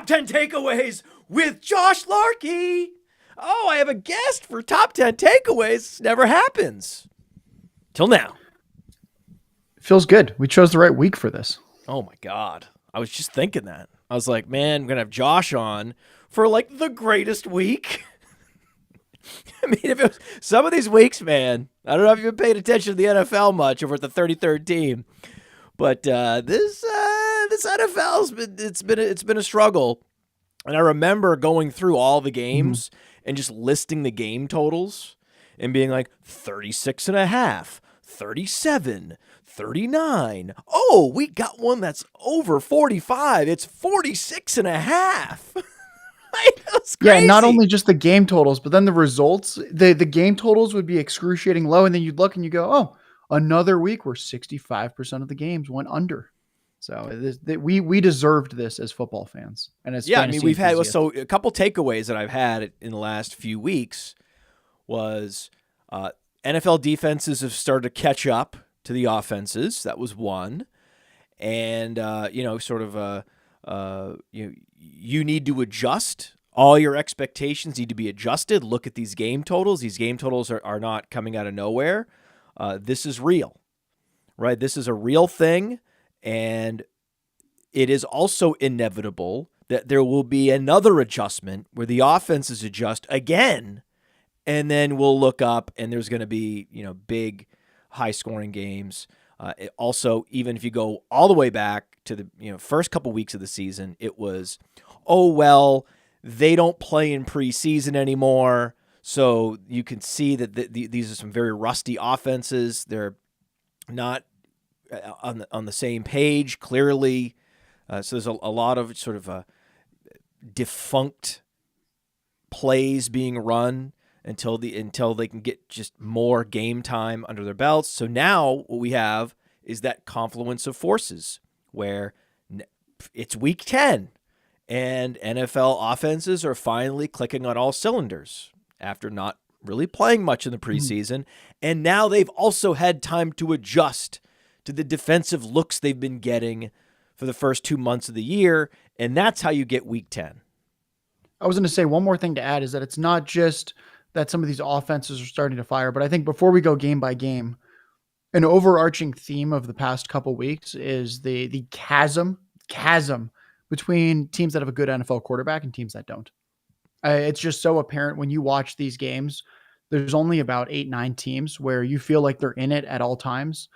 10 takeaways with Josh Larky. Oh, I have a guest for top 10 takeaways. Never happens. Till now. Feels good. We chose the right week for this. Oh my God. I was just thinking that. I was like, man, I'm going to have Josh on for like the greatest week. I mean, if it was some of these weeks, man, I don't know if you've been paying attention to the NFL much over at the 33rd team, but this NFL's been a struggle. And I remember going through all the games and just listing the game totals and being like 36.5, 37, 39. Oh, we got one that's over 45. It's 46.5. That's crazy. Yeah, not only just the game totals, but then the results. The game totals would be excruciating low, and then you'd look and you go, oh, another week where 65% of the games went under. So we deserved this as football fans. And as I mean, we've had a couple takeaways that I've had in the last few weeks was NFL defenses have started to catch up to the offenses. That was one. And, you need to adjust. All your expectations need to be adjusted. Look at these game totals. These game totals are not coming out of nowhere. This is real, right? This is a real thing. And it is also inevitable that there will be another adjustment where the offenses adjust again. And then we'll look up and there's going to be, big high scoring games. Also, even if you go all the way back to the first couple weeks of the season, it was, they don't play in preseason anymore. So you can see that these are some very rusty offenses. They're not on the same page, clearly. So there's a lot of sort of defunct plays being run until they can get just more game time under their belts. So now what we have is that confluence of forces where it's week 10 and NFL offenses are finally clicking on all cylinders after not really playing much in the preseason. And now they've also had time to adjust to the defensive looks they've been getting for the first 2 months of the year. And that's how you get week 10. I was going to say one more thing to add is that it's not just that some of these offenses are starting to fire, but I think before we go game by game, an overarching theme of the past couple weeks is the chasm between teams that have a good NFL quarterback and teams that don't. It's just so apparent when you watch these games. There's only about 8-9 teams where you feel like they're in it at all times.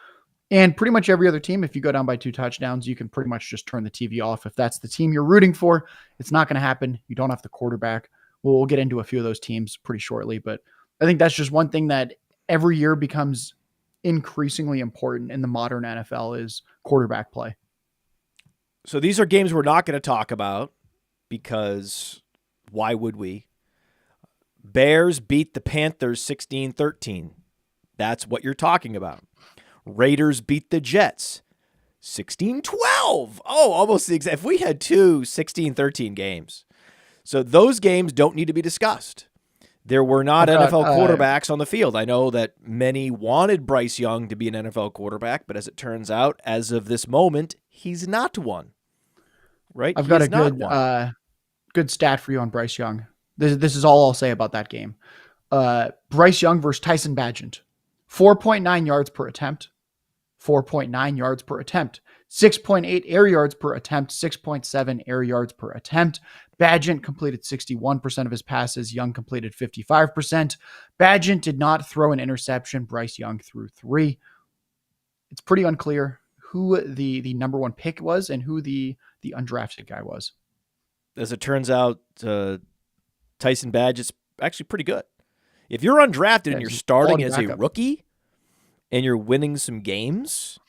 And pretty much every other team, if you go down by 2 touchdowns, you can pretty much just turn the TV off. If that's the team you're rooting for, it's not going to happen. You don't have the quarterback. We'll get into a few of those teams pretty shortly, but I think that's just one thing that every year becomes increasingly important in the modern NFL is quarterback play. So these are games we're not going to talk about because why would we? Bears beat the Panthers 16-13. That's what you're talking about. Raiders beat the Jets 16-12. Oh, almost the exact. If we had 2 16-13 games. So those games don't need to be discussed. There were not NFL quarterbacks on the field. I know that many wanted Bryce Young to be an NFL quarterback, but as it turns out, as of this moment, he's not one. Right? I've got a good stat for you on Bryce Young. This is all I'll say about that game. Bryce Young versus Tyson Bagent. 4.9 yards per attempt. 4.9 yards per attempt. 6.8 air yards per attempt. 6.7 air yards per attempt. Bagent completed 61% of his passes. Young completed 55%. Bagent did not throw an interception. Bryce Young threw 3. It's pretty unclear who the number 1 pick was and who the undrafted guy was. As it turns out, Tyson Bagent's actually pretty good. If you're undrafted and you're starting as a rookie and you're winning some games,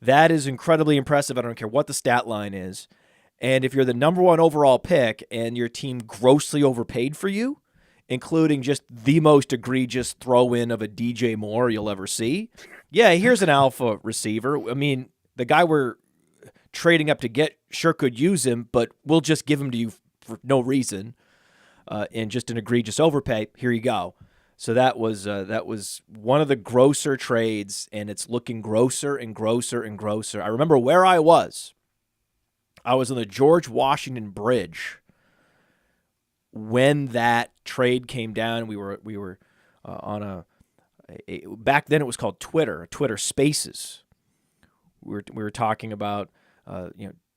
that is incredibly impressive. I don't care what the stat line is. And if you're the number 1 overall pick and your team grossly overpaid for you, including just the most egregious throw-in of a DJ Moore you'll ever see, yeah, here's an alpha receiver. I mean, the guy we're trading up to get sure could use him, but we'll just give him to you for no reason and just an egregious overpay. Here you go. So that was one of the grosser trades, and it's looking grosser and grosser and grosser. I remember where I was. I was on the George Washington Bridge when that trade came down, we were on a back then it was called Twitter Spaces. We were talking about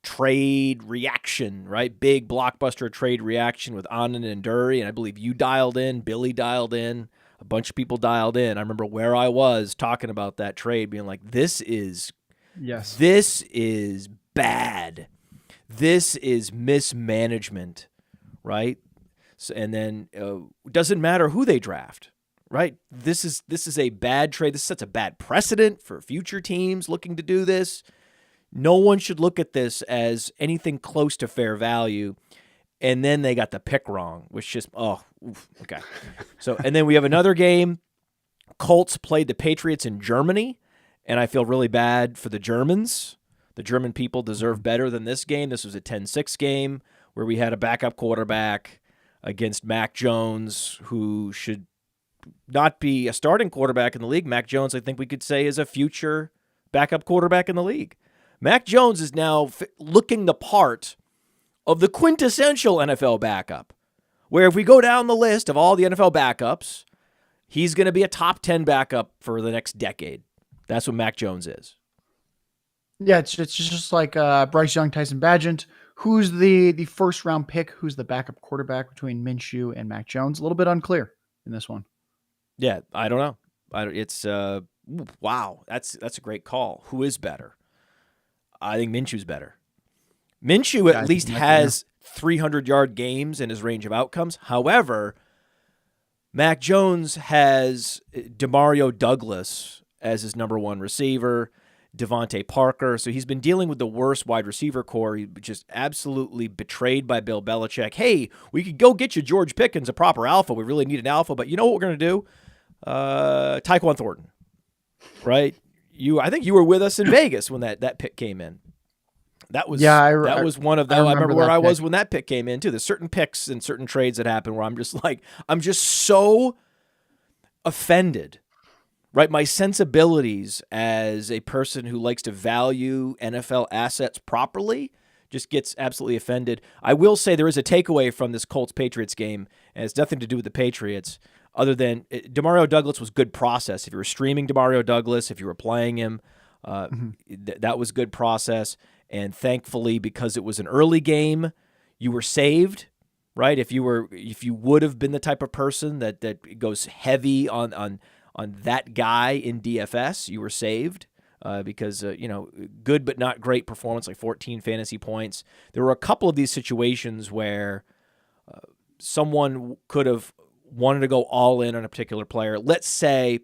trade reaction, right? Big blockbuster trade reaction with Anand and Dury, and I believe you dialed in, Billy dialed in, a bunch of people dialed in. I remember where I was talking about that trade, being like, "This is bad. This is mismanagement, right?" So, and then doesn't matter who they draft, right? This is a bad trade. This sets a bad precedent for future teams looking to do this. No one should look at this as anything close to fair value. And then they got the pick wrong, which just, okay. So, and then we have another game. Colts played the Patriots in Germany, and I feel really bad for the Germans. The German people deserve better than this game. This was a 10-6 game where we had a backup quarterback against Mac Jones, who should not be a starting quarterback in the league. Mac Jones, I think we could say, is a future backup quarterback in the league. Mac Jones is now looking the part of the quintessential NFL backup, where if we go down the list of all the NFL backups, he's going to be a top 10 backup for the next decade. That's what Mac Jones is. Yeah, it's just like Bryce Young, Tyson Bagent. Who's the first round pick? Who's the backup quarterback between Minshew and Mac Jones? A little bit unclear in this one. Yeah, I don't know. It's wow. That's a great call. Who is better? I think Minshew's better. Minshew at least has 300-yard games in his range of outcomes. However, Mac Jones has Demario Douglas as his number one receiver, Devontae Parker. So he's been dealing with the worst wide receiver core. He just absolutely betrayed by Bill Belichick. Hey, we could go get you George Pickens, a proper alpha. We really need an alpha, but you know what we're going to do? Tyquan Thornton, right? I think you were with us in Vegas when that pick came in. That was one of them. I remember where I was when that pick came in too. There's certain picks and certain trades that happen where I'm just so offended, right? My sensibilities as a person who likes to value NFL assets properly just gets absolutely offended. I will say there is a takeaway from this Colts-Patriots game, and it's nothing to do with the Patriots, other than Demario Douglas was good process. If you were streaming Demario Douglas, if you were playing him, that was good process. And thankfully, because it was an early game, you were saved, right? If you would have been the type of person that goes heavy on that guy in DFS, you were saved because good but not great performance, like 14 fantasy points. There were a couple of these situations where someone could have wanted to go all in on a particular player. Let's say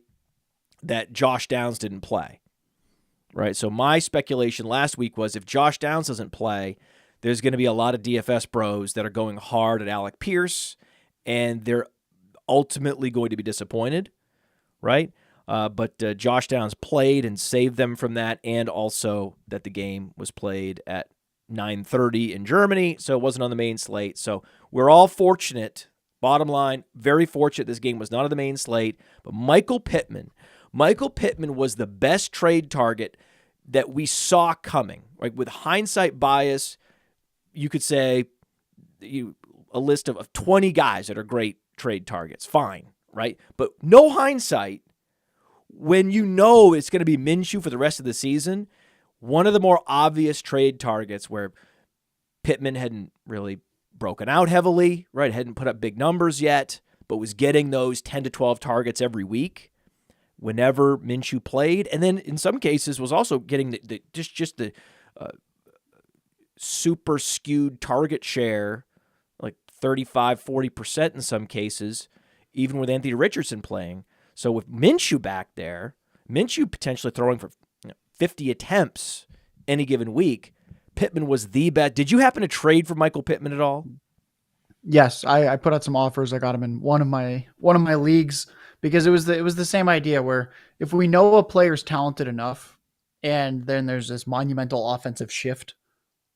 that Josh Downs didn't play, right? So my speculation last week was if Josh Downs doesn't play, there's going to be a lot of DFS bros that are going hard at Alec Pierce, and they're ultimately going to be disappointed, right? But Josh Downs played and saved them from that, and also that the game was played at 9:30 in Germany, so it wasn't on the main slate. So we're all fortunate. Bottom line, very fortunate this game was not on the main slate. But Michael Pittman was the best trade target that we saw coming. Right? With hindsight bias, you could say a list of 20 guys that are great trade targets. Fine, right? But no hindsight, when you know it's going to be Minshew for the rest of the season, one of the more obvious trade targets where Pittman hadn't really broken out heavily, right? Hadn't put up big numbers yet, but was getting those 10 to 12 targets every week whenever Minshew played. And then in some cases was also getting the super skewed target share, like 35-40% in some cases, even with Anthony Richardson playing. So with Minshew back there, Minshew potentially throwing for 50 attempts any given week, Pittman was the best. Did you happen to trade for Michael Pittman at all? Yes, I put out some offers. I got him in one of my leagues because it was the same idea where if we know a player's talented enough and then there's this monumental offensive shift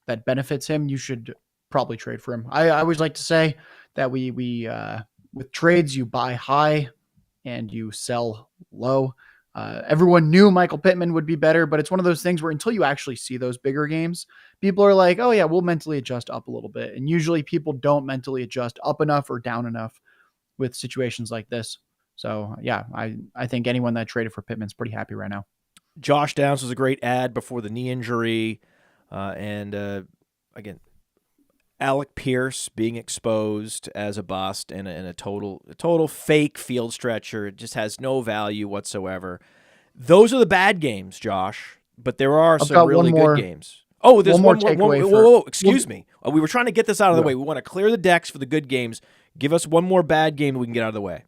that benefits him, you should probably trade for him. I always like to say that we with trades you buy high and you sell low. Everyone knew Michael Pittman would be better, but it's one of those things where until you actually see those bigger games, people are like, oh yeah, we'll mentally adjust up a little bit. And usually people don't mentally adjust up enough or down enough with situations like this. So yeah, I think anyone that traded for Pittman's pretty happy right now. Josh Downs was a great ad before the knee injury. Again, Alec Pierce being exposed as a bust and a total fake field stretcher. It just has no value whatsoever. Those are the bad games, Josh, but there are some really good games. Oh, there's one more. Whoa, excuse me. We were trying to get this out of the way. We want to clear the decks for the good games. Give us one more bad game we can get out of the way.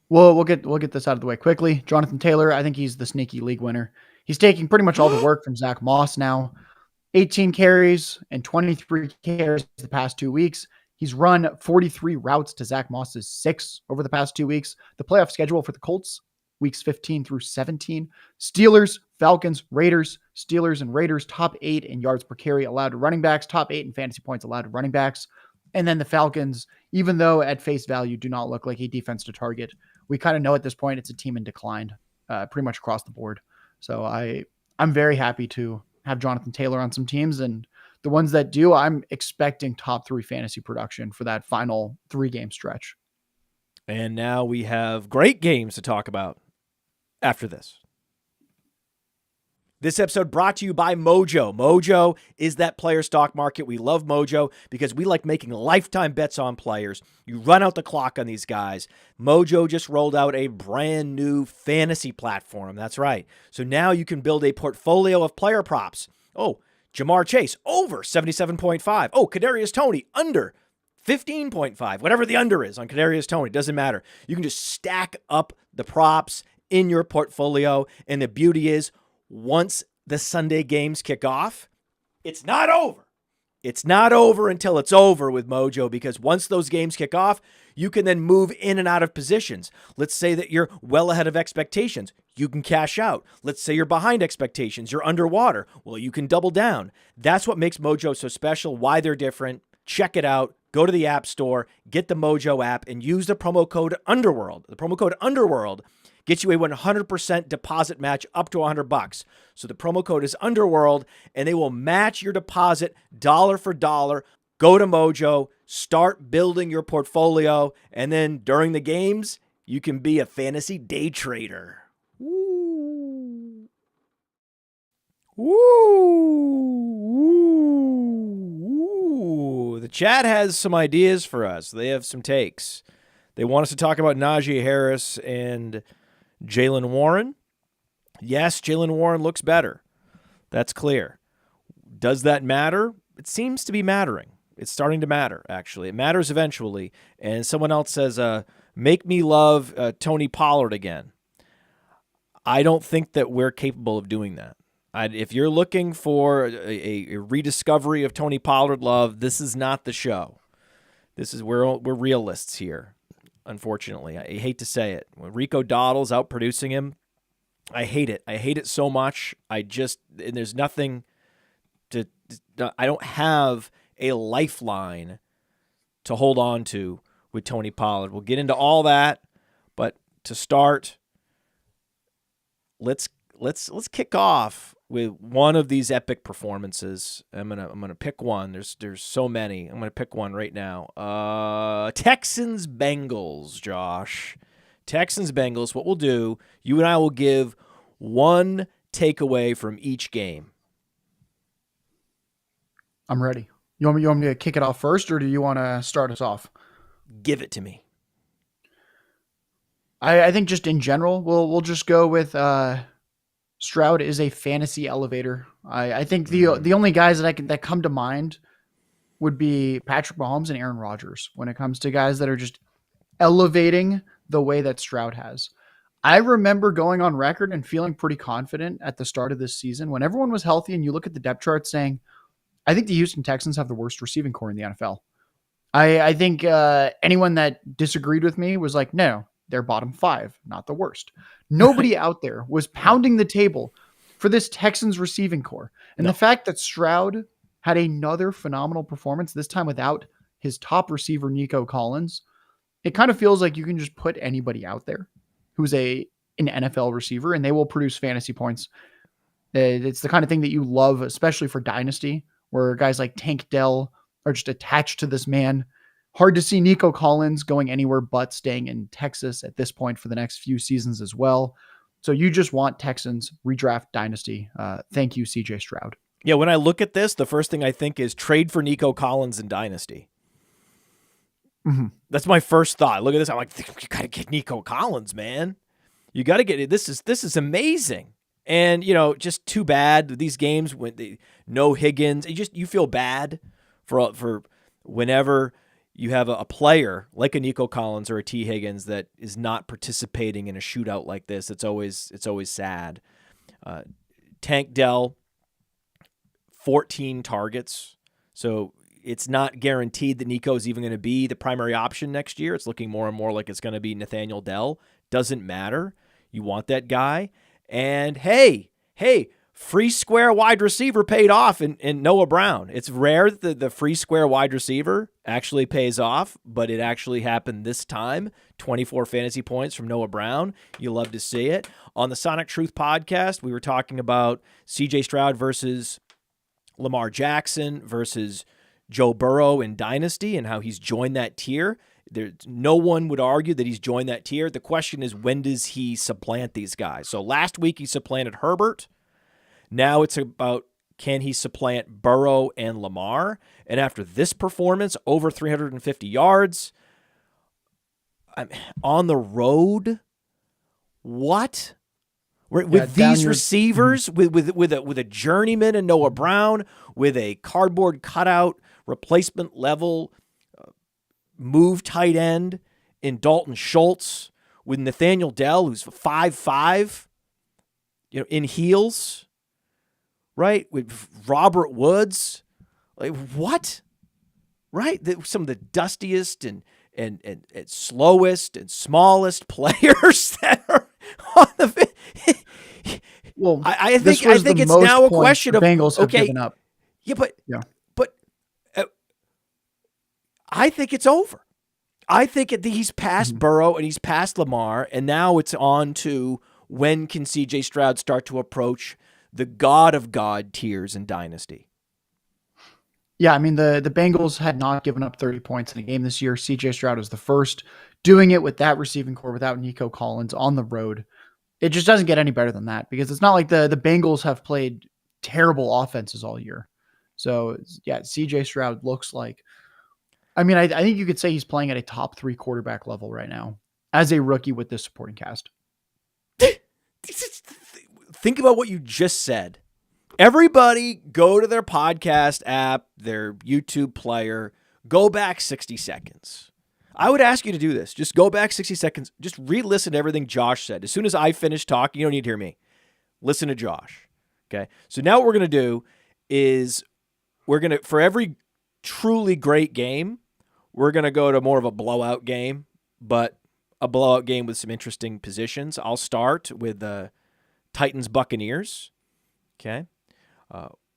Well, we'll get this out of the way quickly. Jonathan Taylor, I think he's the sneaky league winner. He's taking pretty much all the work from Zach Moss now. 18 carries and 23 carries the past 2 weeks. He's run 43 routes to Zach Moss's 6 over the past 2 weeks. The playoff schedule for the Colts, weeks 15 through 17. Steelers, Falcons, Raiders, Steelers and Raiders, top 8 in yards per carry allowed to running backs, top 8 in fantasy points allowed to running backs. And then the Falcons, even though at face value do not look like a defense to target, we kind of know at this point it's a team in decline pretty much across the board. So I'm very happy to have Jonathan Taylor on some teams, and the ones that do, I'm expecting top 3 fantasy production for that final 3-game stretch. And now we have great games to talk about after this. This episode brought to you by Mojo. Mojo is that player stock market. We love Mojo because we like making lifetime bets on players. You run out the clock on these guys. Mojo just rolled out a brand new fantasy platform. That's right. So now you can build a portfolio of player props. Oh, Jamar Chase, over 77.5. Oh, Kadarius Toney, under 15.5. Whatever the under is on Kadarius Toney, doesn't matter. You can just stack up the props in your portfolio. And the beauty is, once the Sunday games kick off, it's not over. It's not over until it's over with Mojo, because once those games kick off, you can then move in and out of positions. Let's say that you're well ahead of expectations. You can cash out. Let's say you're behind expectations. You're underwater. Well, you can double down. That's what makes Mojo so special, why they're different. Check it out. Go to the App Store, get the Mojo app, and use the promo code UNDERWORLD. The promo code UNDERWORLD gets you a 100% deposit match up to $100. So the promo code is UNDERWORLD, and they will match your deposit dollar for dollar. Go to Mojo, start building your portfolio, and then during the games, you can be a fantasy day trader. Woo! Woo! The chat has some ideas for us. They have some takes. They want us to talk about Najee Harris and Jaylen Warren. Yes, Jaylen Warren looks better. That's clear. Does that matter? It seems to be mattering. It's starting to matter, actually. It matters eventually. And someone else says, make me love Tony Pollard again. I don't think that we're capable of doing that. If you're looking for a rediscovery of Tony Pollard love, this is not the show. We're realists here. Unfortunately, I hate to say it. When Rico Dowdle's outproducing him, I hate it. I hate it so much. And there's nothing I don't have a lifeline to hold on to with Tony Pollard. We'll get into all that, but to start, let's kick off with one of these epic performances. I'm gonna pick one. There's so many. I'm gonna pick one right now. Texans Bengals, Josh. Texans Bengals. What we'll do, you and I will give one takeaway from each game. I'm ready. You want me to kick it off first, or do you want to start us off? Give it to me. I think just in general, we'll just go with Stroud is a fantasy elevator. I think the only guys that come to mind would be Patrick Mahomes and Aaron Rodgers when it comes to guys that are just elevating the way that Stroud has. I remember going on record and feeling pretty confident at the start of this season when everyone was healthy and you look at the depth chart saying, I think the Houston Texans have the worst receiving core in the NFL. I think anyone that disagreed with me was like, no, they're bottom 5, not the worst. Nobody out there was pounding the table for this Texans receiving core. And the fact that Stroud had another phenomenal performance, this time without his top receiver, Nico Collins, it kind of feels like you can just put anybody out there who's a an NFL receiver, and they will produce fantasy points. It's the kind of thing that you love, especially for Dynasty, where guys like Tank Dell are just attached to this man. Hard to see Nico Collins going anywhere but staying in Texas at this point for the next few seasons as well. So you just want Texans redraft Dynasty. Thank you, CJ Stroud. Yeah, when I look at this, the first thing I think is trade for Nico Collins in Dynasty. Mm-hmm. That's my first thought. Look at this. I'm like, you got to get Nico Collins, man. You got to get it. This is amazing. And, just too bad these games when no Higgins. You feel bad for whenever you have a player like a Nico Collins or a T. Higgins that is not participating in a shootout like this. It's always sad. Tank Dell, 14 targets. So it's not guaranteed that Nico is even going to be the primary option next year. It's looking more and more like it's going to be Nathaniel Dell. Doesn't matter. You want that guy. And hey, free square wide receiver paid off in Noah Brown. It's rare that the free square wide receiver actually pays off, but it actually happened this time. 24 fantasy points from Noah Brown. You love to see it. On the Sonic Truth podcast, we were talking about CJ Stroud versus Lamar Jackson versus Joe Burrow in Dynasty and how he's joined that tier. No one would argue that he's joined that tier. The question is, when does he supplant these guys? So last week he supplanted Herbert. Now it's about, can he supplant Burrow and Lamar? And after this performance, over 350 yards, on the road, what? With these receivers, with a journeyman and Noah Brown, with a cardboard cutout replacement level move tight end in Dalton Schultz, with Nathaniel Dell, who's 5'5", in heels, right? With Robert Woods, like what? Right? Some of the dustiest and slowest and smallest players that are on the. Well, I think it's now a question of Bengals have given up. Yeah, but I think it's over. I think he's past Burrow and he's past Lamar, and now it's on to when can CJ Stroud start to approach the God of God tiers in Dynasty. Yeah, I mean, the Bengals had not given up 30 points in a game this year. CJ Stroud was the first doing it with that receiving core without Nico Collins on the road. It just doesn't get any better than that, because it's not like the Bengals have played terrible offenses all year. So, yeah, CJ Stroud looks like, I mean, I think you could say he's playing at a top 3 quarterback level right now as a rookie with this supporting cast. Think about what you just said. Everybody go to their podcast app, their YouTube player, go back 60 seconds. I would ask you to do this. Just go back 60 seconds. Just re-listen to everything Josh said. As soon as I finish talking, you don't need to hear me. Listen to Josh. Okay? So now what we're going to do is for every truly great game, we're going to go to more of a blowout game, but a blowout game with some interesting positions. I'll start with the Titans Buccaneers. Okay.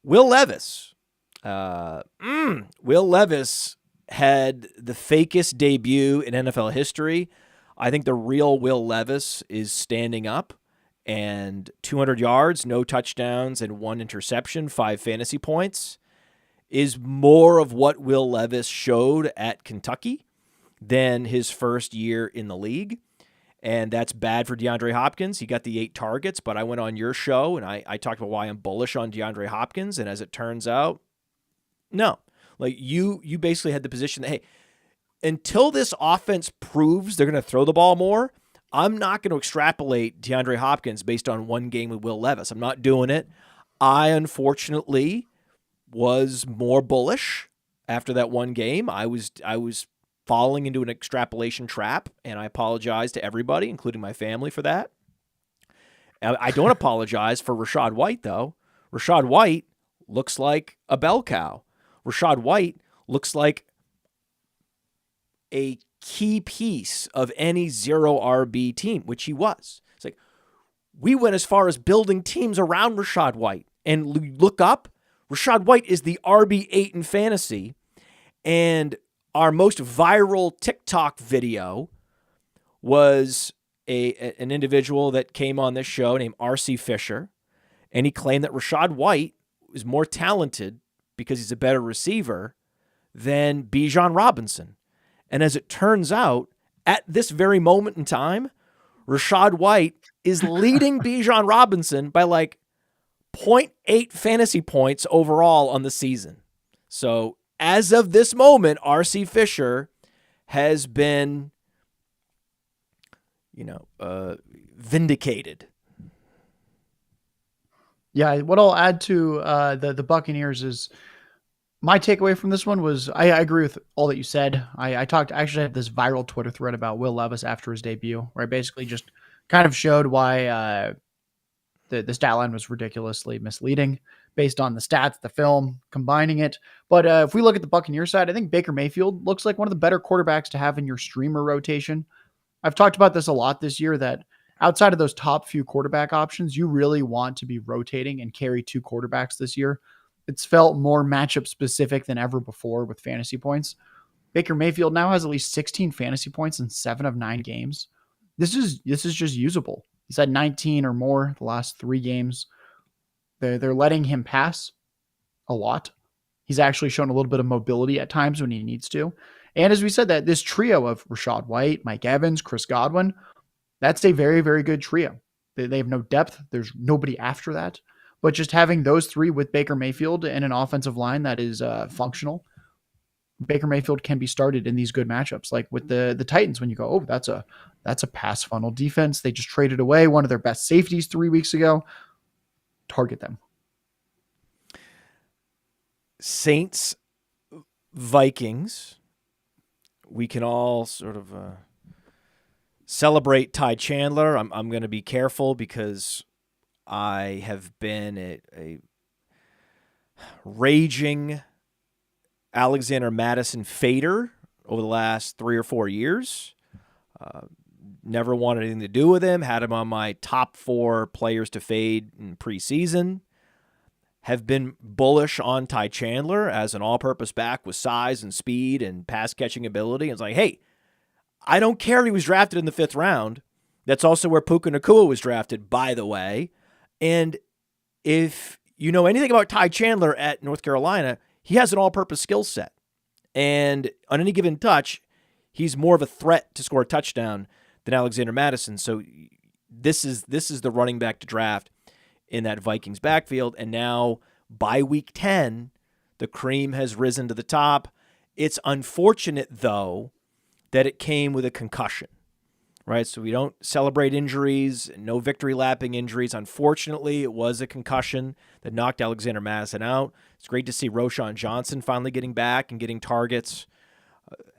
Will Levis. Will Levis had the fakest debut in NFL history. I think the real Will Levis is standing up, and 200 yards, no touchdowns, and 1 interception, 5 fantasy points is more of what Will Levis showed at Kentucky than his first year in the league. And that's bad for DeAndre Hopkins. He got the 8 targets, but I went on your show and I talked about why I'm bullish on DeAndre Hopkins. And as it turns out, no. Like you basically had the position that, hey, until this offense proves they're going to throw the ball more, I'm not going to extrapolate DeAndre Hopkins based on one game with Will Levis. I'm not doing it. I, unfortunately, was more bullish after that one game. I was falling into an extrapolation trap, and I apologize to everybody, including my family, for that. I don't apologize for Rachaad White, though. Rachaad White looks like a bell cow. Rachaad White looks like a key piece of any 0 RB team, which he was. It's like we went as far as building teams around Rachaad White, and look up, Rachaad White is the RB8 in fantasy, and our most viral TikTok video was an individual that came on this show named R.C. Fisher, and he claimed that Rachaad White is more talented because he's a better receiver than Bijan Robinson. And as it turns out, at this very moment in time, Rachaad White is leading Bijan Robinson by like 0.8 fantasy points overall on the season. So as of this moment, R.C. Fisher has been, vindicated. Yeah, what I'll add to the Buccaneers is my takeaway from this one was I agree with all that you said. I actually had this viral Twitter thread about Will Levis after his debut, where I basically just kind of showed why the stat line was ridiculously misleading based on the stats, the film, combining it. But if we look at the Buccaneers side, I think Baker Mayfield looks like one of the better quarterbacks to have in your streamer rotation. I've talked about this a lot this year, that outside of those top few quarterback options, you really want to be rotating and carry two quarterbacks this year. It's felt more matchup specific than ever before with fantasy points. Baker Mayfield now has at least 16 fantasy points in 7 of 9 games. This is just usable. He's had 19 or more the last 3 games. They're letting him pass a lot. He's actually shown a little bit of mobility at times when he needs to. And as we said, that this trio of Rachaad White, Mike Evans, Chris Godwin, that's a very, very good trio. They have no depth. There's nobody after that. But just having those 3 with Baker Mayfield and an offensive line that is functional, Baker Mayfield can be started in these good matchups. Like with the Titans, when you go, oh, that's a pass funnel defense. They just traded away one of their best safeties 3 weeks ago. Target them. Saints, Vikings. We can all sort of celebrate Ty Chandler. I'm going to be careful because I have been a raging Alexander Mattison fader over the last 3 or 4 years. Never wanted anything to do with him. Had him on my top 4 players to fade in preseason. Have been bullish on Ty Chandler as an all-purpose back with size and speed and pass-catching ability. It's like, hey, I don't care if he was drafted in the 5th round. That's also where Puka Nacua was drafted, by the way. And if you know anything about Ty Chandler at North Carolina, he has an all-purpose skill set. And on any given touch, he's more of a threat to score a touchdown than Alexander Mattison. So this is the running back to draft in that Vikings backfield. And now by week 10, the cream has risen to the top. It's unfortunate, though, that it came with a concussion, right? So we don't celebrate injuries, no victory lapping injuries. Unfortunately, it was a concussion that knocked Alexander Mattison out. It's great to see Roschon Johnson finally getting back and getting targets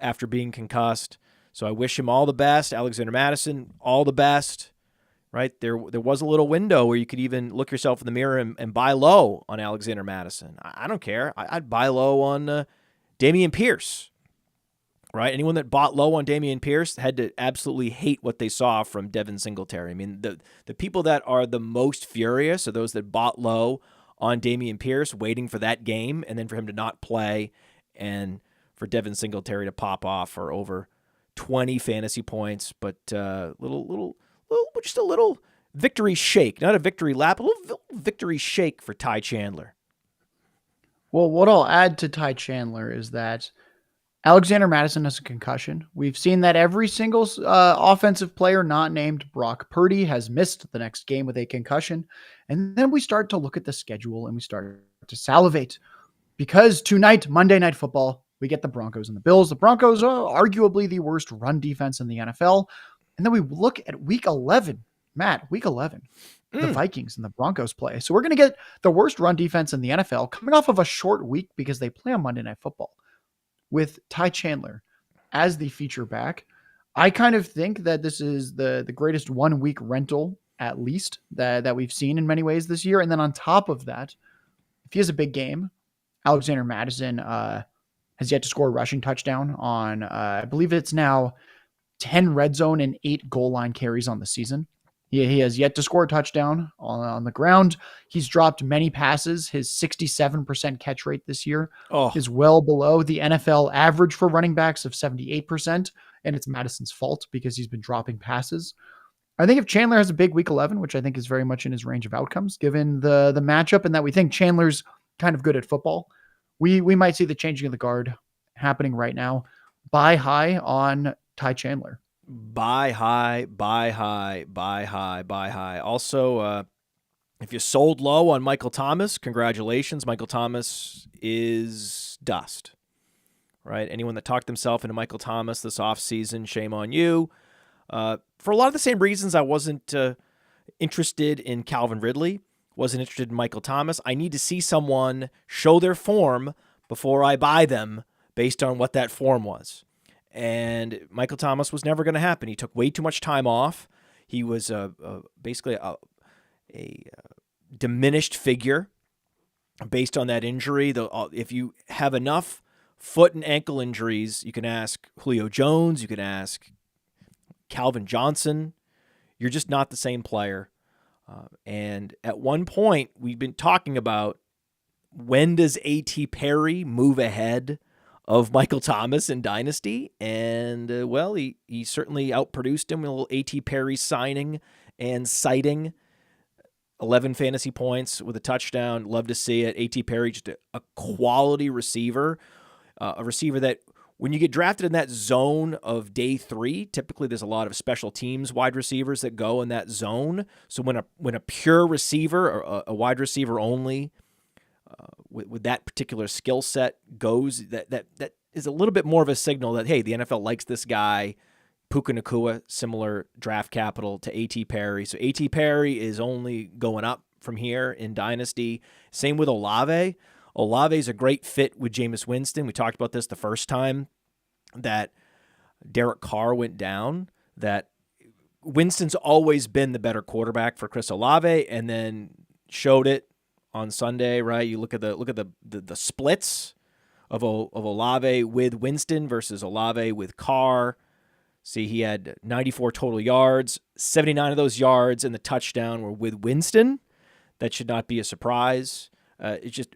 after being concussed. So I wish him all the best. Alexander Mattison, all the best, right? There was a little window where you could even look yourself in the mirror and buy low on Alexander Mattison. I don't care. I'd buy low on Dameon Pierce. Right? Anyone that bought low on Dameon Pierce had to absolutely hate what they saw from Devin Singletary. I mean, the people that are the most furious are those that bought low on Dameon Pierce, waiting for that game, and then for him to not play, and for Devin Singletary to pop off for over 20 fantasy points. But just a little victory shake, not a victory lap, a little victory shake for Ty Chandler. Well, what I'll add to Ty Chandler is that Alexander Mattison has a concussion. We've seen that every single offensive player not named Brock Purdy has missed the next game with a concussion. And then we start to look at the schedule and we start to salivate. Because tonight, Monday Night Football, we get the Broncos and the Bills. The Broncos are arguably the worst run defense in the NFL. And then we look at week 11. Matt, week 11. The Vikings and the Broncos play. So we're going to get the worst run defense in the NFL coming off of a short week because they play on Monday Night Football. With Ty Chandler as the feature back, I kind of think that this is the greatest 1 week rental, at least, that we've seen in many ways this year. And then on top of that, if he has a big game, Alexander Mattison has yet to score a rushing touchdown on, I believe it's now 10 red zone and 8 goal line carries on the season. He has yet to score a touchdown on the ground. He's dropped many passes. His 67% catch rate this year is well below the NFL average for running backs of 78%. And it's Madison's fault because he's been dropping passes. I think if Chandler has a big week 11, which I think is very much in his range of outcomes, given the matchup and that we think Chandler's kind of good at football, we might see the changing of the guard happening right now. Buy high on Ty Chandler. Buy high, buy high, buy high, buy high. Also, if you sold low on Michael Thomas, congratulations. Michael Thomas is dust, right? Anyone that talked himself into Michael Thomas this offseason, shame on you. For a lot of the same reasons I wasn't interested in Calvin Ridley, wasn't interested in Michael Thomas. I need to see someone show their form before I buy them based on what that form was. And Michael Thomas was never going to happen. He took way too much time off. He was basically a diminished figure based on that injury. If you have enough foot and ankle injuries, you can ask Julio Jones, you can ask Calvin Johnson. You're just not the same player. And at one point, we've been talking about, when does A.T. Perry move ahead of Michael Thomas in Dynasty? And, he certainly outproduced him with a little A.T. Perry signing and citing. 11 fantasy points with a touchdown. Love to see it. A.T. Perry, just a quality receiver, a receiver that when you get drafted in that zone of day 3, typically there's a lot of special teams wide receivers that go in that zone. So when a pure receiver or a wide receiver only with that particular skill set goes, that is a little bit more of a signal that, hey, the NFL likes this guy. Puka Nacua, similar draft capital to A.T. Perry. So A.T. Perry is only going up from here in Dynasty. Same with Olave. Olave is a great fit with Jameis Winston. We talked about this the first time that Derek Carr went down, that Winston's always been the better quarterback for Chris Olave, and then showed it on Sunday, right? You look at the splits of Olave with Winston versus Olave with Carr. See, he had 94 total yards. 79 of those yards and the touchdown were with Winston. That should not be a surprise. It's just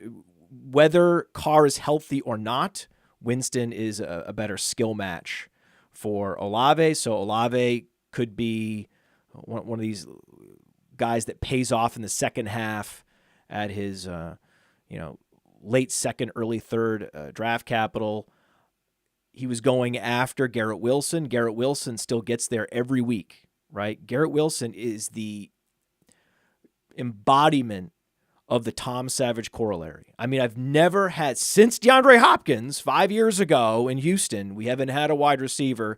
whether Carr is healthy or not, Winston is a better skill match for Olave. So Olave could be one of these guys that pays off in the second half at his late second, early third draft capital. He was going after Garrett Wilson. Garrett Wilson still gets there every week, right? Garrett Wilson is the embodiment of the Tom Savage corollary. I mean, I've never had, since DeAndre Hopkins 5 years ago in Houston, we haven't had a wide receiver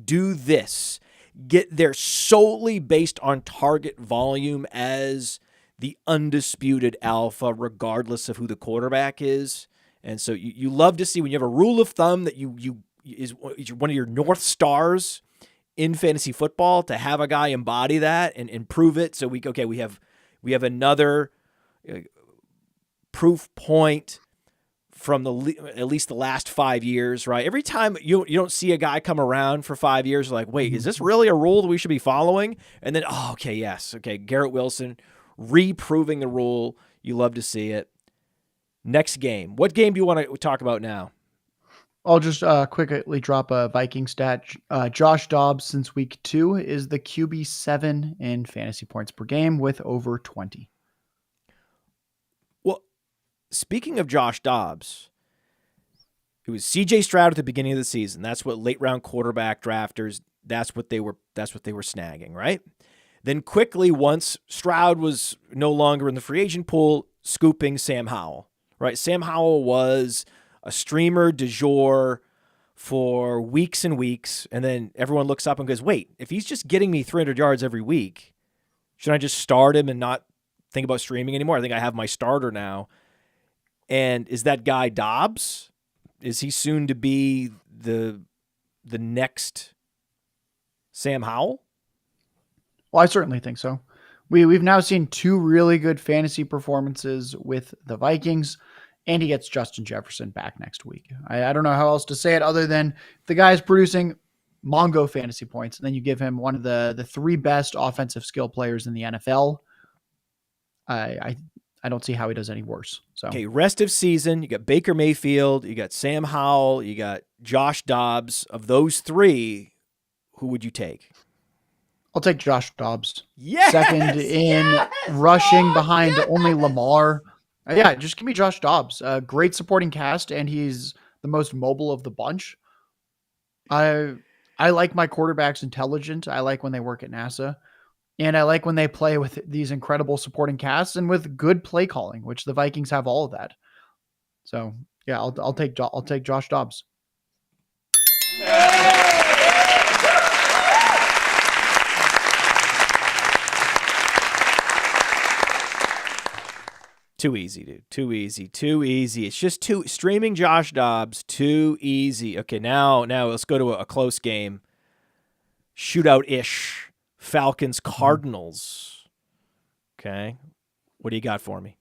do this, get there solely based on target volume as the undisputed alpha, regardless of who the quarterback is. And so you love to see when you have a rule of thumb that is one of your North Stars in fantasy football, to have a guy embody that and prove it. So we have another proof point from at least the last 5 years, right? Every time you don't see a guy come around for 5 years, like, wait, is this really a rule that we should be following? And then, Garrett Wilson reproving the rule. You love to see it. Next game. What game do you want to talk about now? I'll just quickly drop a Viking stat. Josh Dobbs, since week 2, is the QB7 in fantasy points per game with over 20. Well, speaking of Josh Dobbs, it was C.J. Stroud at the beginning of the season. That's what late round quarterback drafters, that's what they were snagging, right? Then quickly, once Stroud was no longer in the free agent pool, scooping Sam Howell. Right, Sam Howell was a streamer du jour for weeks and weeks, and then everyone looks up and goes, wait, if he's just getting me 300 yards every week, should I just start him and not think about streaming anymore? I think I have my starter now. And is that guy Dobbs? Is he soon to be the next Sam Howell? Well, I certainly think so. We've now seen 2 really good fantasy performances with the Vikings, and he gets Justin Jefferson back next week. I don't know how else to say it other than the guy's producing Mongo fantasy points, and then you give him one of the 3 best offensive skill players in the NFL. I don't see how he does any worse. So okay, rest of season, you got Baker Mayfield, you got Sam Howell, you got Josh Dobbs. Of those 3, who would you take? I'll take Josh Dobbs. Yes! Second in Yes! rushing Oh, behind yes! only Lamar. Yeah, just give me Josh Dobbs. Great supporting cast, and he's the most mobile of the bunch. I like my quarterbacks intelligent. I like when they work at NASA. And I like when they play with these incredible supporting casts and with good play calling, which the Vikings have all of that. So yeah, I'll take Josh Dobbs. Too easy, dude. Too easy. Too easy. It's just streaming Josh Dobbs. Too easy. Okay, now let's go to a close game. Shootout-ish. Falcons Cardinals. Okay. What do you got for me?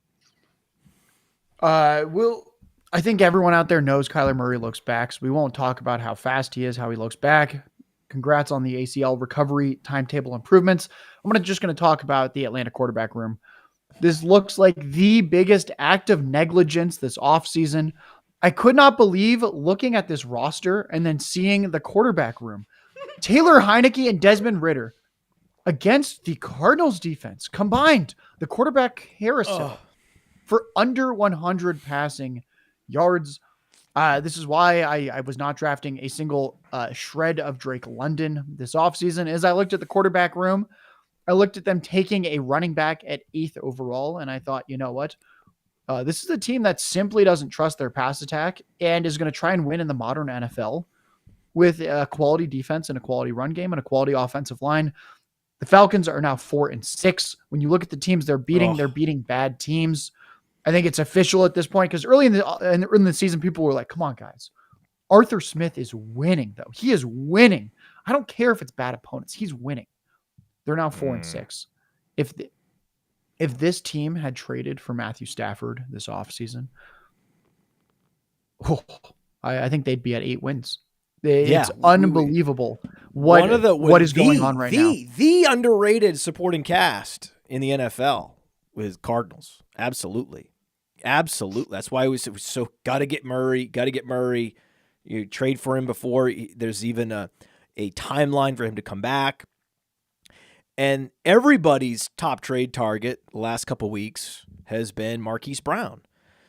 I think everyone out there knows Kyler Murray looks back, so we won't talk about how fast he is, how he looks back. Congrats on the ACL recovery timetable improvements. I'm just going to talk about the Atlanta quarterback room. This looks like the biggest act of negligence this offseason. I could not believe looking at this roster and then seeing the quarterback room. Taylor Heineke and Desmond Ridder against the Cardinals defense combined. The quarterback carousel for under 100 passing yards. This is why I was not drafting a single shred of Drake London this offseason. As I looked at the quarterback room, I looked at them taking a running back at 8th overall, and I thought, you know what? This is a team that simply doesn't trust their pass attack and is going to try and win in the modern NFL with a quality defense and a quality run game and a quality offensive line. The Falcons are now 4-6. When you look at the teams they're beating bad teams. I think it's official at this point because early in the season, people were like, come on, guys. Arthur Smith is winning, though. He is winning. I don't care if it's bad opponents. He's winning. They're now 4-6. If this team had traded for Matthew Stafford this offseason, I think they'd be at 8 wins. It's unbelievable what is going on right now. The underrated supporting cast in the NFL with Cardinals. Absolutely. That's why it was so got to get Murray. You trade for him before there's even a timeline for him to come back. And everybody's top trade target the last couple weeks has been Marquise Brown.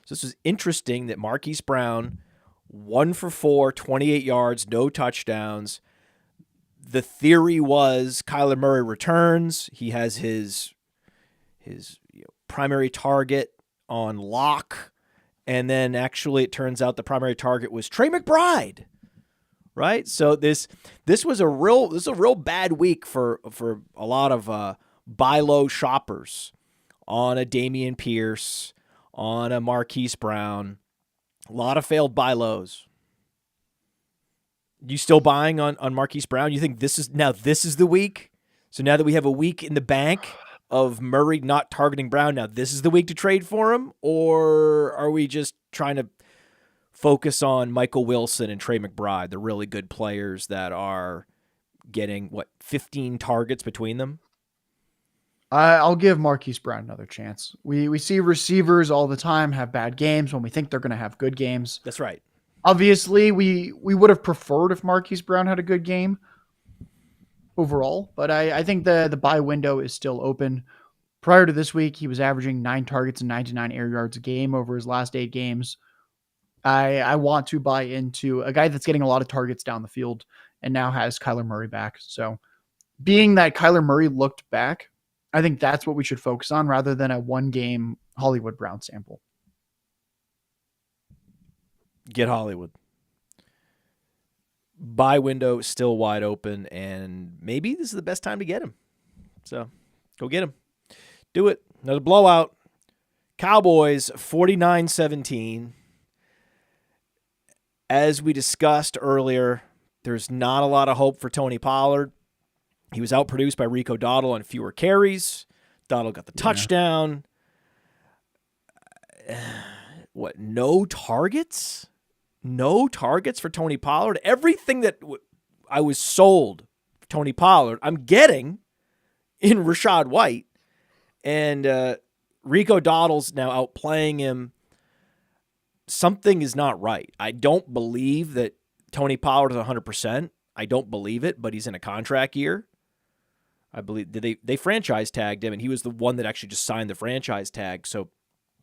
So this is interesting that Marquise Brown, 1 for 4, 28 yards, no touchdowns. The theory was Kyler Murray returns. He has his primary target on lock. And then actually it turns out the primary target was Trey McBride. Right? So this was a real bad week for a lot of buy low shoppers on a Dameon Pierce, on a Marquise Brown. A lot of failed buy lows. You still buying on Marquise Brown? You think this is the week? So now that we have a week in the bank of Murray not targeting Brown, now this is the week to trade for him? Or are we just trying to focus on Michael Wilson and Trey McBride, the really good players that are getting, 15 targets between them? I'll give Marquise Brown another chance. We see receivers all the time have bad games when we think they're going to have good games. That's right. Obviously, we would have preferred if Marquise Brown had a good game overall, but I think the buy window is still open. Prior to this week, he was averaging 9 targets and 99 air yards a game over his last 8 games. I want to buy into a guy that's getting a lot of targets down the field and now has Kyler Murray back. So being that Kyler Murray looked back, I think that's what we should focus on rather than a 1-game Hollywood Brown sample. Get Hollywood. Buy window still wide open, and maybe this is the best time to get him. So go get him. Do it. Another blowout. Cowboys 49-17. As we discussed earlier, there's not a lot of hope for Tony Pollard. He was outproduced by Rico Dowdle on fewer carries. Dowdle got the touchdown. No targets? No targets for Tony Pollard? Everything that I was sold for Tony Pollard, I'm getting in Rachaad White. And Rico Dowdle's now outplaying him. Something is not right. I don't believe that Tony Pollard is 100%. I don't believe it, but he's in a contract year. I believe they franchise tagged him, and he was the one that actually just signed the franchise tag. So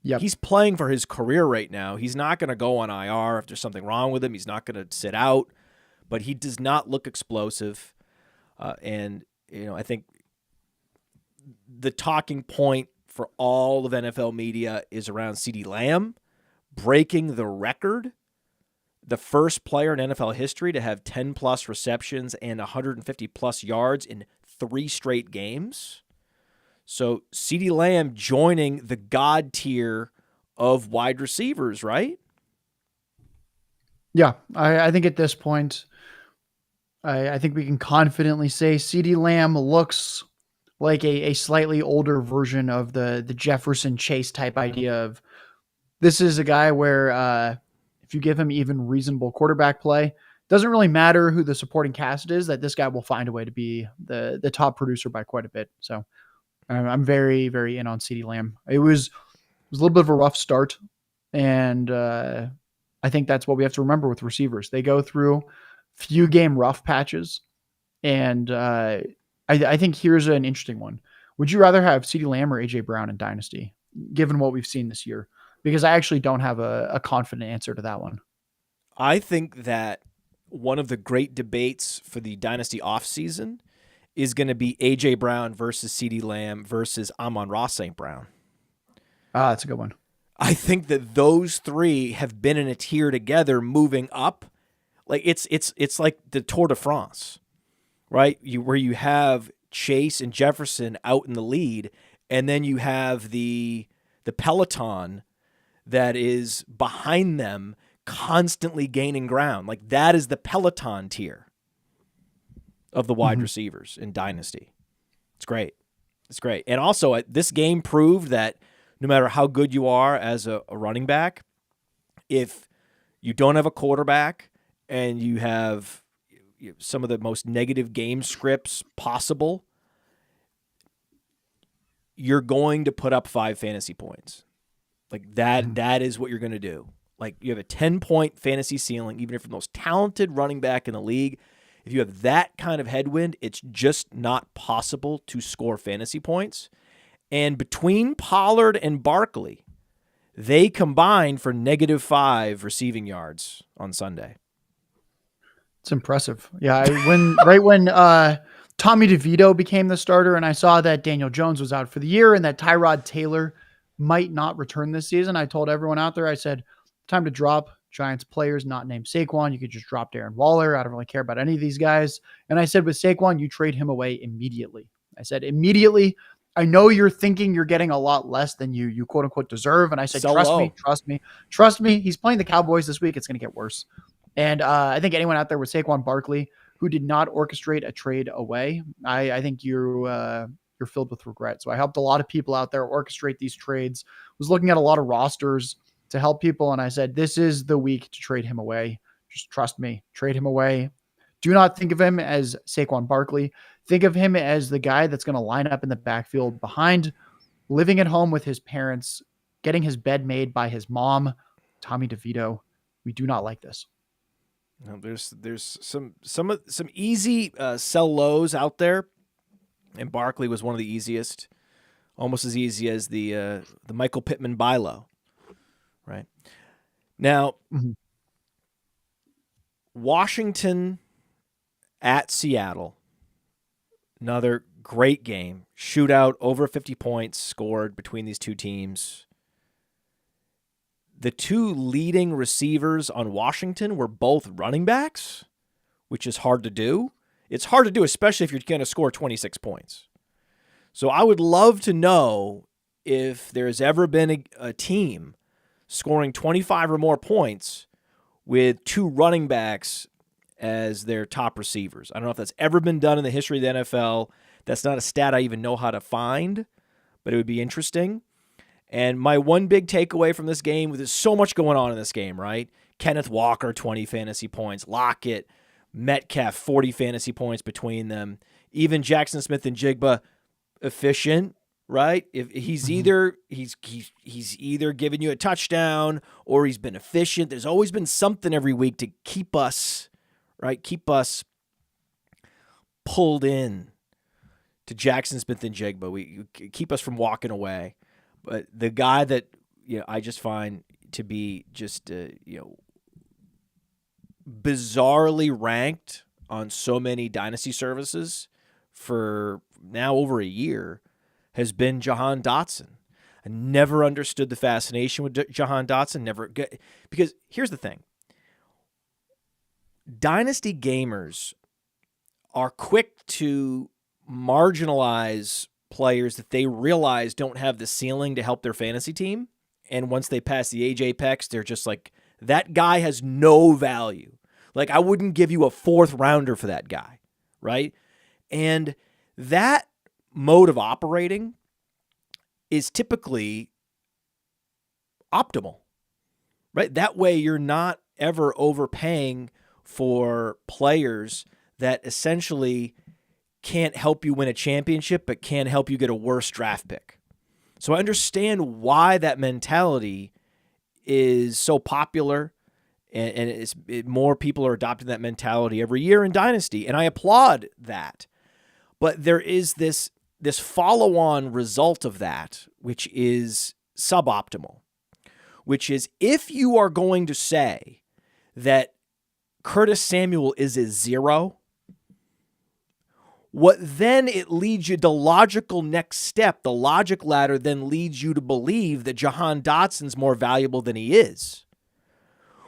he's playing for his career right now. He's not going to go on IR if there's something wrong with him. He's not going to sit out, but he does not look explosive. And I think the talking point for all of NFL media is around CeeDee Lamb breaking the record, the first player in NFL history to have 10-plus receptions and 150-plus yards in 3 straight games. So CeeDee Lamb joining the God tier of wide receivers, right? Yeah, I think at this point, I think we can confidently say CeeDee Lamb looks like a slightly older version of the Jefferson Chase type idea of this is a guy where if you give him even reasonable quarterback play, doesn't really matter who the supporting cast is, that this guy will find a way to be the top producer by quite a bit. So I'm very, very in on CeeDee Lamb. It was a little bit of a rough start, and I think that's what we have to remember with receivers. They go through few game rough patches, and I think here's an interesting one. Would you rather have CeeDee Lamb or A.J. Brown in Dynasty, given what we've seen this year? Because I actually don't have a confident answer to that one. I think that one of the great debates for the Dynasty offseason is going to be A.J. Brown versus CeeDee Lamb versus Amon-Ra St. Brown. Ah, that's a good one. I think that those three have been in a tier together moving up. Like it's like the Tour de France, right? Where you have Chase and Jefferson out in the lead, and then you have the peloton that is behind them constantly gaining ground. Like that is the peloton tier of the wide receivers in Dynasty. It's great. It's great. And also this game proved that no matter how good you are as a running back, if you don't have a quarterback and you have some of the most negative game scripts possible, you're going to put up 5 fantasy points. Like that is what you're going to do. Like you have a 10-point fantasy ceiling, even if you're the most talented running back in the league. If you have that kind of headwind, it's just not possible to score fantasy points. And between Pollard and Barkley, they combined for -5 receiving yards on Sunday. It's impressive. Yeah, right when Tommy DeVito became the starter and I saw that Daniel Jones was out for the year and that Tyrod Taylor might not return this season, I told everyone out there, I said, time to drop Giants players not named Saquon. You could just drop Darren Waller. I don't really care about any of these guys. And I said, with Saquon, you trade him away immediately. I said, immediately. I know you're thinking you're getting a lot less than you quote unquote deserve. And I said, trust me. He's playing the Cowboys this week. It's going to get worse. And I think anyone out there with Saquon Barkley who did not orchestrate a trade away, I think you're filled with regret. So I helped a lot of people out there orchestrate these trades, was looking at a lot of rosters to help people. And I said, this is the week to trade him away. Just trust me, trade him away. Do not think of him as Saquon Barkley. Think of him as the guy that's going to line up in the backfield behind, living at home with his parents, getting his bed made by his mom, Tommy DeVito. We do not like this. Now, there's some easy sell lows out there, and Barkley was one of the easiest, almost as easy as the Michael Pittman buy low, right? Now, Washington at Seattle, another great game, shootout, over 50 points scored between these two teams. The two leading receivers on Washington were both running backs, which is hard to do. It's hard to do, especially if you're going to score 26 points. So I would love to know if there's ever been a team scoring 25 or more points with two running backs as their top receivers. I don't know if that's ever been done in the history of the NFL. That's not a stat I even know how to find, but it would be interesting. And my one big takeaway from this game, there's so much going on in this game, right? Kenneth Walker, 20 fantasy points. Lockett, Metcalf, 40 fantasy points between them. Even Jackson Smith and Jigba, efficient, right? If he's either giving you a touchdown or he's been efficient. There's always been something every week to keep us, right? Keep us pulled in to Jackson Smith-Njigba. We keep us from walking away. But the guy that I just find to be just bizarrely ranked on so many dynasty services for now over a year has been Jahan Dotson. I never understood the fascination with Jahan Dotson. Because here's the thing. Dynasty gamers are quick to marginalize players that they realize don't have the ceiling to help their fantasy team. And once they pass the age apex, they're just like, that guy has no value. Like, I wouldn't give you a 4th rounder for that guy, right? And that mode of operating is typically optimal, right? That way you're not ever overpaying for players that essentially can't help you win a championship, but can help you get a worse draft pick. So I understand why that mentality is so popular, and more people are adopting that mentality every year in Dynasty, and I applaud that. But there is this follow-on result of that, which is suboptimal, which is if you are going to say that Curtis Samuel is a 0, what then it leads you, the logical next step, the logic ladder then leads you to believe that Jahan Dotson's more valuable than he is.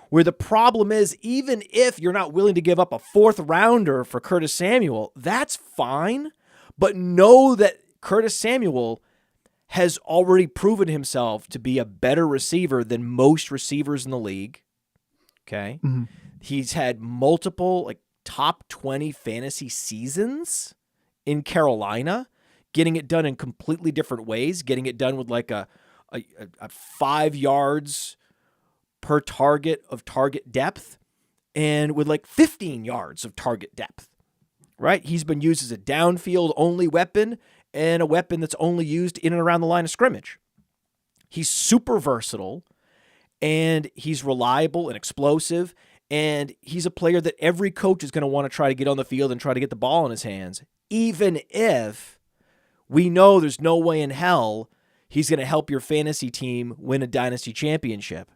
Where the problem is, even if you're not willing to give up a 4th rounder for Curtis Samuel, that's fine. But know that Curtis Samuel has already proven himself to be a better receiver than most receivers in the league. Okay. Mm-hmm. He's had multiple top 20 fantasy seasons in Carolina, getting it done in completely different ways, getting it done with a 5 yards per target of target depth and with 15 yards of target depth, right? He's been used as a downfield only weapon and a weapon that's only used in and around the line of scrimmage. He's super versatile and he's reliable and explosive. And he's a player that every coach is going to want to try to get on the field and try to get the ball in his hands, even if we know there's no way in hell he's going to help your fantasy team win a dynasty championship.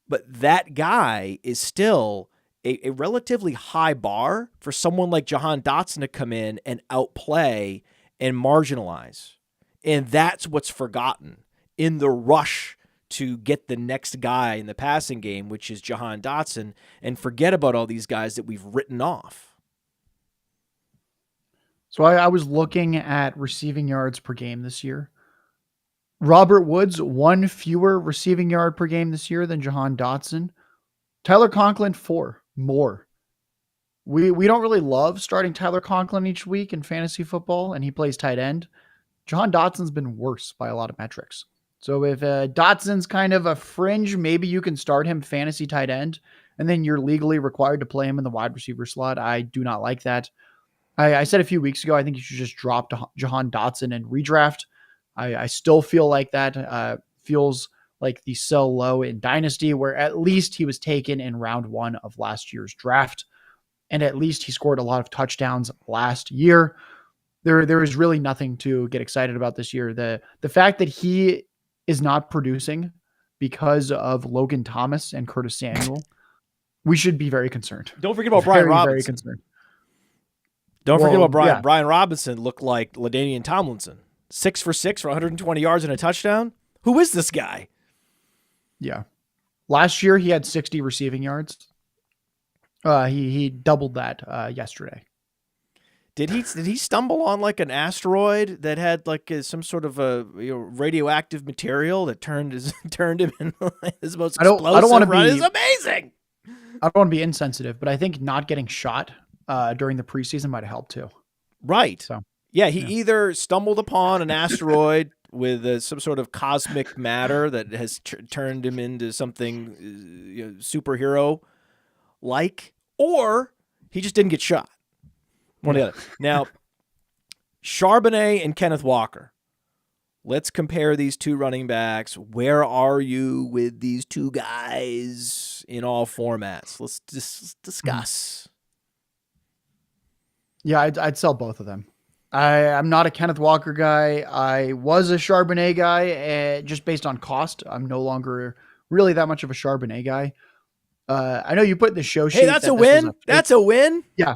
But that guy is still a relatively high bar for someone like Jahan Dotson to come in and outplay and marginalize. And that's what's forgotten in the rush to get the next guy in the passing game, which is Jahan Dotson, and forget about all these guys that we've written off. So I was looking at receiving yards per game this year. Robert Woods, 1 fewer receiving yard per game this year than Jahan Dotson. Tyler Conklin, 4 more. We don't really love starting Tyler Conklin each week in fantasy football, and he plays tight end. Jahan Dotson's been worse by a lot of metrics. So if Dotson's kind of a fringe, maybe you can start him fantasy tight end, and then you're legally required to play him in the wide receiver slot. I do not like that. I said a few weeks ago, I think you should just drop Jahan Dotson and redraft. I still feel like that feels like the sell low in Dynasty, where at least he was taken in round 1 of last year's draft, and at least he scored a lot of touchdowns last year. There is really nothing to get excited about this year. The fact that he is not producing because of Logan Thomas and Curtis Samuel, we should be very concerned. Don't forget about Brian Robinson. Very concerned. Don't forget about Brian. Yeah. Brian Robinson looked like LaDainian Tomlinson. 6 for 6 for 120 yards and a touchdown. Who is this guy? Yeah. Last year he had 60 receiving yards. He doubled that yesterday. Did he stumble on an asteroid that had some sort of a radioactive material that turned him into his most explosive? I don't want to be. It's amazing. I don't want to be insensitive, but I think not getting shot during the preseason might have helped too. Right. So yeah, he either stumbled upon an asteroid with some sort of cosmic matter that has turned him into something superhero like, or he just didn't get shot. One or the other. Now, Charbonnet and Kenneth Walker. Let's compare these two running backs. Where are you with these two guys in all formats? Let's discuss. Yeah, I'd sell both of them. I'm not a Kenneth Walker guy. I was a Charbonnet guy, just based on cost. I'm no longer really that much of a Charbonnet guy. I know you put in the show sheet Hey, that's that a this was win. a fake. That's a win. Yeah.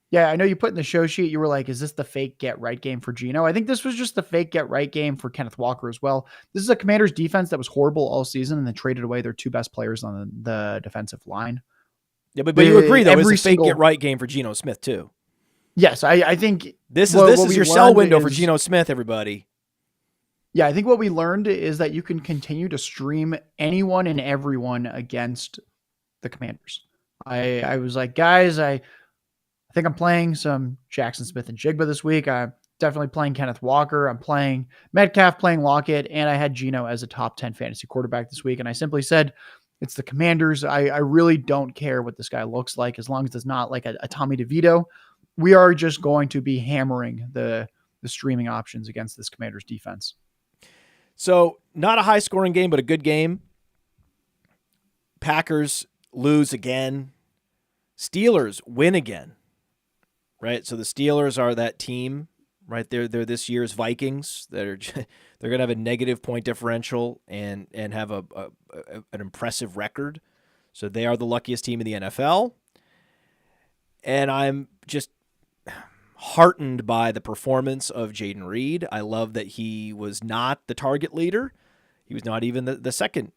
Yeah, I know you put in the show sheet, you were like, is this the fake get right game for Geno? I think this was just the fake get right game for Kenneth Walker as well. This is a Commanders defense that was horrible all season and then traded away their two best players on the defensive line. Yeah, but you agree, though, it's a fake get right game for Geno Smith, too. Yes, I think this is your sell window for Geno Smith, everybody. Yeah, I think what we learned is that you can continue to stream anyone and everyone against the Commanders. I was like, guys, I think I'm playing some Jackson Smith and Jigba this week. I'm definitely playing Kenneth Walker. I'm playing Metcalf, playing Lockett, and I had Geno as a top 10 fantasy quarterback this week. And I simply said, it's the Commanders. I really don't care what this guy looks like as long as it's not like a Tommy DeVito. We are just going to be hammering the streaming options against this Commanders defense. So not a high scoring game, but a good game. Packers lose again. Steelers win again. Right, so the Steelers are that team, right? They're this year's Vikings. They're going to have a negative point differential and have an impressive record. So they are the luckiest team in the NFL. And I'm just heartened by the performance of Jayden Reed. I love that he was not the target leader. He was not even the second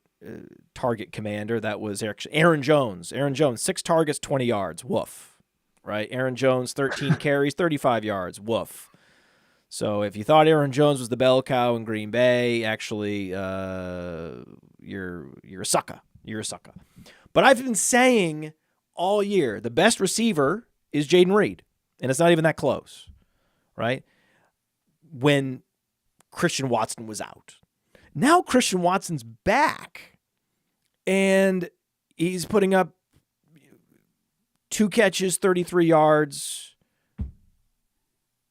target commander. That was Aaron Jones. Aaron Jones, 6 targets, 20 yards. Woof. Right, Aaron Jones, 13 carries, 35 yards. Woof. So if you thought Aaron Jones was the bell cow in Green Bay, actually, you're a sucker. You're a sucker. But I've been saying all year the best receiver is Jayden Reed, and it's not even that close, right? When Christian Watson was out, now Christian Watson's back, and he's putting up 2 catches, 33 yards.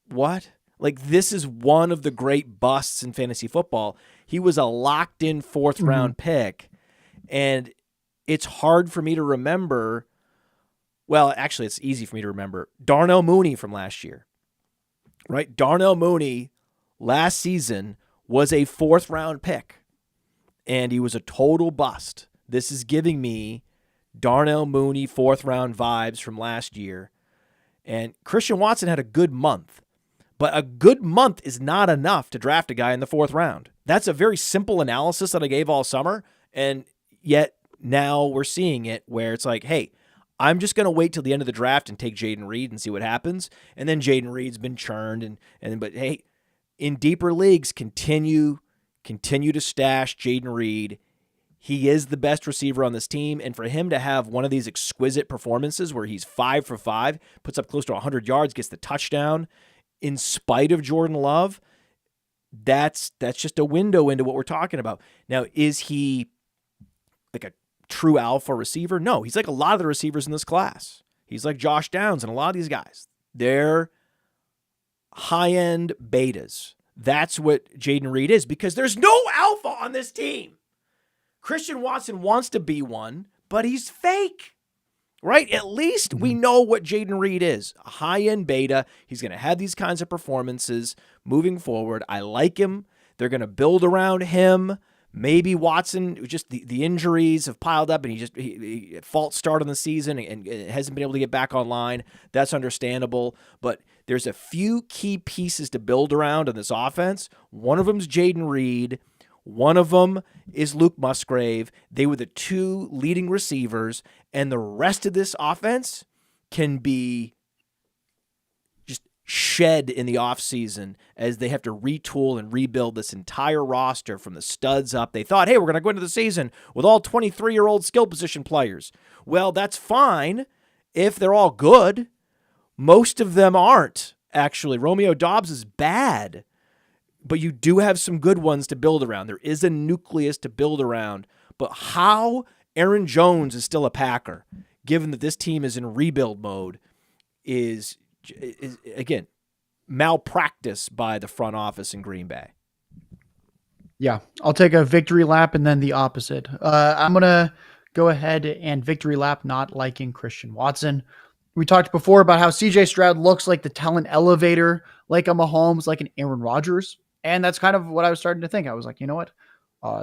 What? Like, this is one of the great busts in fantasy football. He was a locked-in 4th-round pick, and it's hard for me to remember. Well, actually, it's easy for me to remember. Darnell Mooney from last year, right? Darnell Mooney last season was a 4th-round pick, and he was a total bust. This is giving me Darnell Mooney 4th-round vibes from last year. And Christian Watson had a good month. But a good month is not enough to draft a guy in the 4th round. That's a very simple analysis that I gave all summer. And yet now we're seeing it where it's like, hey, I'm just going to wait till the end of the draft and take Jayden Reed and see what happens. And then Jayden Reed's been churned. But hey, in deeper leagues, continue to stash Jayden Reed. He is the best receiver on this team, and for him to have one of these exquisite performances where he's 5 for 5, puts up close to 100 yards, gets the touchdown, in spite of Jordan Love, that's just a window into what we're talking about. Now, is he like a true alpha receiver? No, he's like a lot of the receivers in this class. He's like Josh Downs and a lot of these guys. They're high-end betas. That's what Jayden Reed is, because there's no alpha on this team. Christian Watson wants to be one, but he's fake, right? At least we know what Jayden Reed is, a high-end beta. He's going to have these kinds of performances moving forward. I like him. They're going to build around him. Maybe Watson, just the injuries have piled up, and he false start on the season and hasn't been able to get back online. That's understandable, but there's a few key pieces to build around in this offense. One of them is Jayden Reed. One of them is Luke Musgrave. They were the 2 leading receivers, and the rest of this offense can be just shed in the offseason as they have to retool and rebuild this entire roster from the studs up. They thought, hey, we're going to go into the season with all 23-year-old skill position players. Well, that's fine if they're all good. Most of them aren't, actually. Romeo Doubs is bad. But you do have some good ones to build around. There is a nucleus to build around. But how Aaron Jones is still a Packer, given that this team is in rebuild mode, is again, malpractice by the front office in Green Bay. Yeah, I'll take a victory lap and then the opposite. I'm going to go ahead and victory lap not liking Christian Watson. We talked before about how CJ Stroud looks like the talent elevator, like a Mahomes, like an Aaron Rodgers. And that's kind of what I was starting to think. I was like, you know what?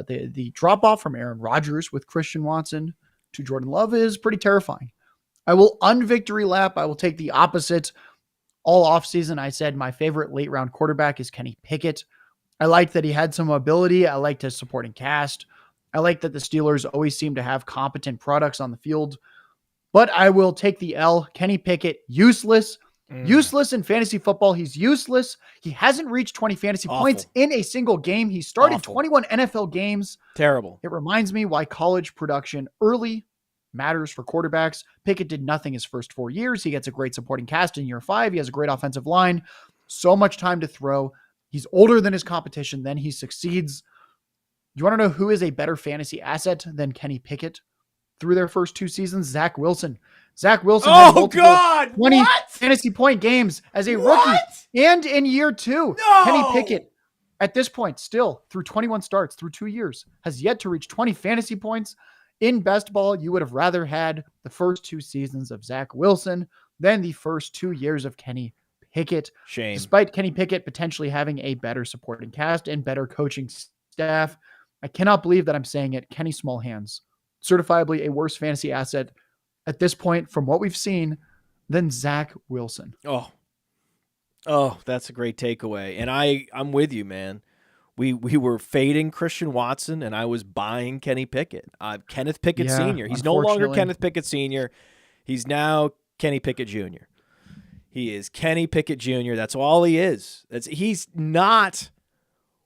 The drop off from Aaron Rodgers with Christian Watson to Jordan Love is pretty terrifying. I will unvictory lap. I will take the opposite. All offseason, I said my favorite late round quarterback is Kenny Pickett. I liked that he had some mobility. I liked his supporting cast. I like that the Steelers always seem to have competent products on the field. But I will take the L. Kenny Pickett, useless. Useless in fantasy football. He's useless. He hasn't reached 20 fantasy points in a single game. He started 21 NFL games. Terrible. It reminds me why college production early matters for quarterbacks. Pickett did nothing his first 4 years. He gets a great supporting cast in year 5. He has a great offensive line. So much time to throw. He's older than his competition. Then he succeeds. You want to know who is a better fantasy asset than Kenny Pickett through their first 2 seasons? Zach Wilson. Zach Wilson had multiple 20 fantasy point games as a rookie and in year 2. No! Kenny Pickett, at this point, still through 21 starts through 2 years, has yet to reach 20 fantasy points. In best ball, you would have rather had the first 2 seasons of Zach Wilson than the first 2 years of Kenny Pickett. Shame. Despite Kenny Pickett potentially having a better supporting cast and better coaching staff, I cannot believe that I'm saying it. Kenny Smallhands, certifiably a worse fantasy asset at this point from what we've seen than Zach Wilson. Oh, that's a great takeaway. And I'm with you, man. We were fading Christian Watson, and I was buying Kenny Pickett. Kenneth Pickett Sr. He's no longer Kenneth Pickett Sr. He's now Kenny Pickett Jr. He is Kenny Pickett Jr. That's all he is. He's not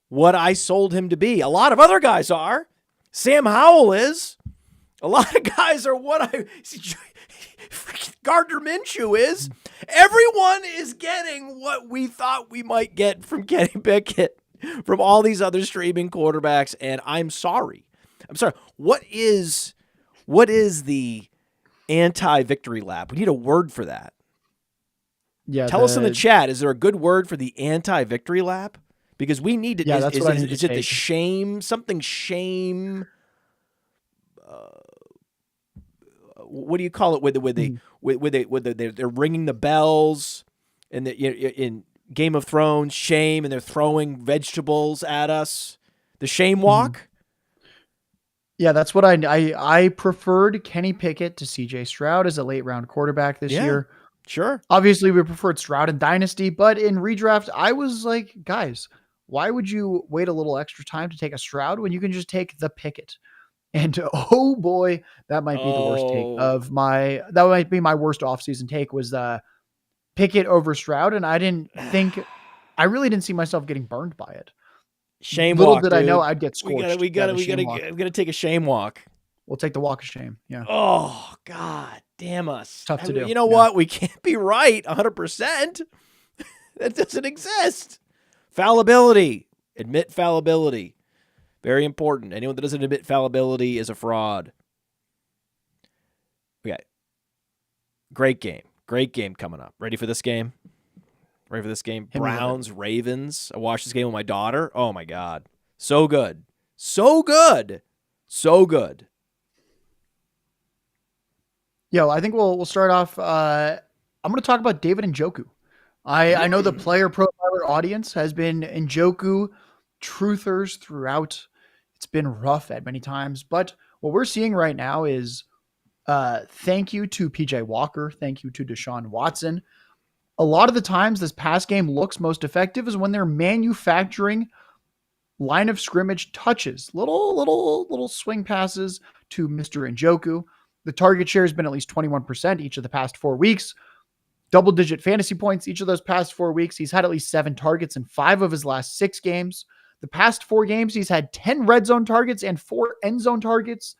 what I sold him to be. A lot of other guys are. Sam Howell is. A lot of guys are what freaking Gardner Minshew is. Everyone is getting what we thought we might get from Kenny Pickett from all these other streaming quarterbacks, and I'm sorry. What is the anti-victory lap? We need a word for that. Yeah. Tell us in the chat, is there a good word for the anti-victory lap? Because we need to. Yeah, that's what I need to Is it the take. shame? Something shame. What do you call it? They're ringing the bells, and in Game of Thrones, shame, and they're throwing vegetables at us. The shame walk. Yeah, that's what I preferred Kenny Pickett to CJ Stroud as a late round quarterback this year. Sure. Obviously, we preferred Stroud in Dynasty, but in redraft, I was like, guys, why would you wait a little extra time to take a Stroud when you can just take the Pickett? And oh boy, that might be the worst take of that might be my worst offseason take was Pickett over Stroud. And I really didn't see myself getting burned by it. Shame Little walk. did dude. I know I'd get scorched. We gotta take a shame walk. We'll take the walk of shame. Yeah. Oh God, damn us. Tough to do. You know what? We can't be right 100%. That doesn't exist. Fallibility. Admit fallibility. Very important. Anyone that doesn't admit fallibility is a fraud. Okay. Great game. Great game coming up. Ready for this game? Browns, Ravens. I watched this game with my daughter. Oh, my God. So good. So good. So good. Yo, I think we'll start off. I'm going to talk about David Njoku. I know the player profiler audience has been Njoku truthers throughout. It's been rough at many times, but what we're seeing right now is thank you to PJ Walker. Thank you to Deshaun Watson. A lot of the times this pass game looks most effective is when they're manufacturing line of scrimmage touches, little swing passes to Mr. Njoku. The target share has been at least 21% each of the past 4 weeks. Double-digit fantasy points each of those past 4 weeks. He's had at least 7 targets in 5 of his last 6 games. The past 4 games, he's had 10 red zone targets and 4 end zone targets.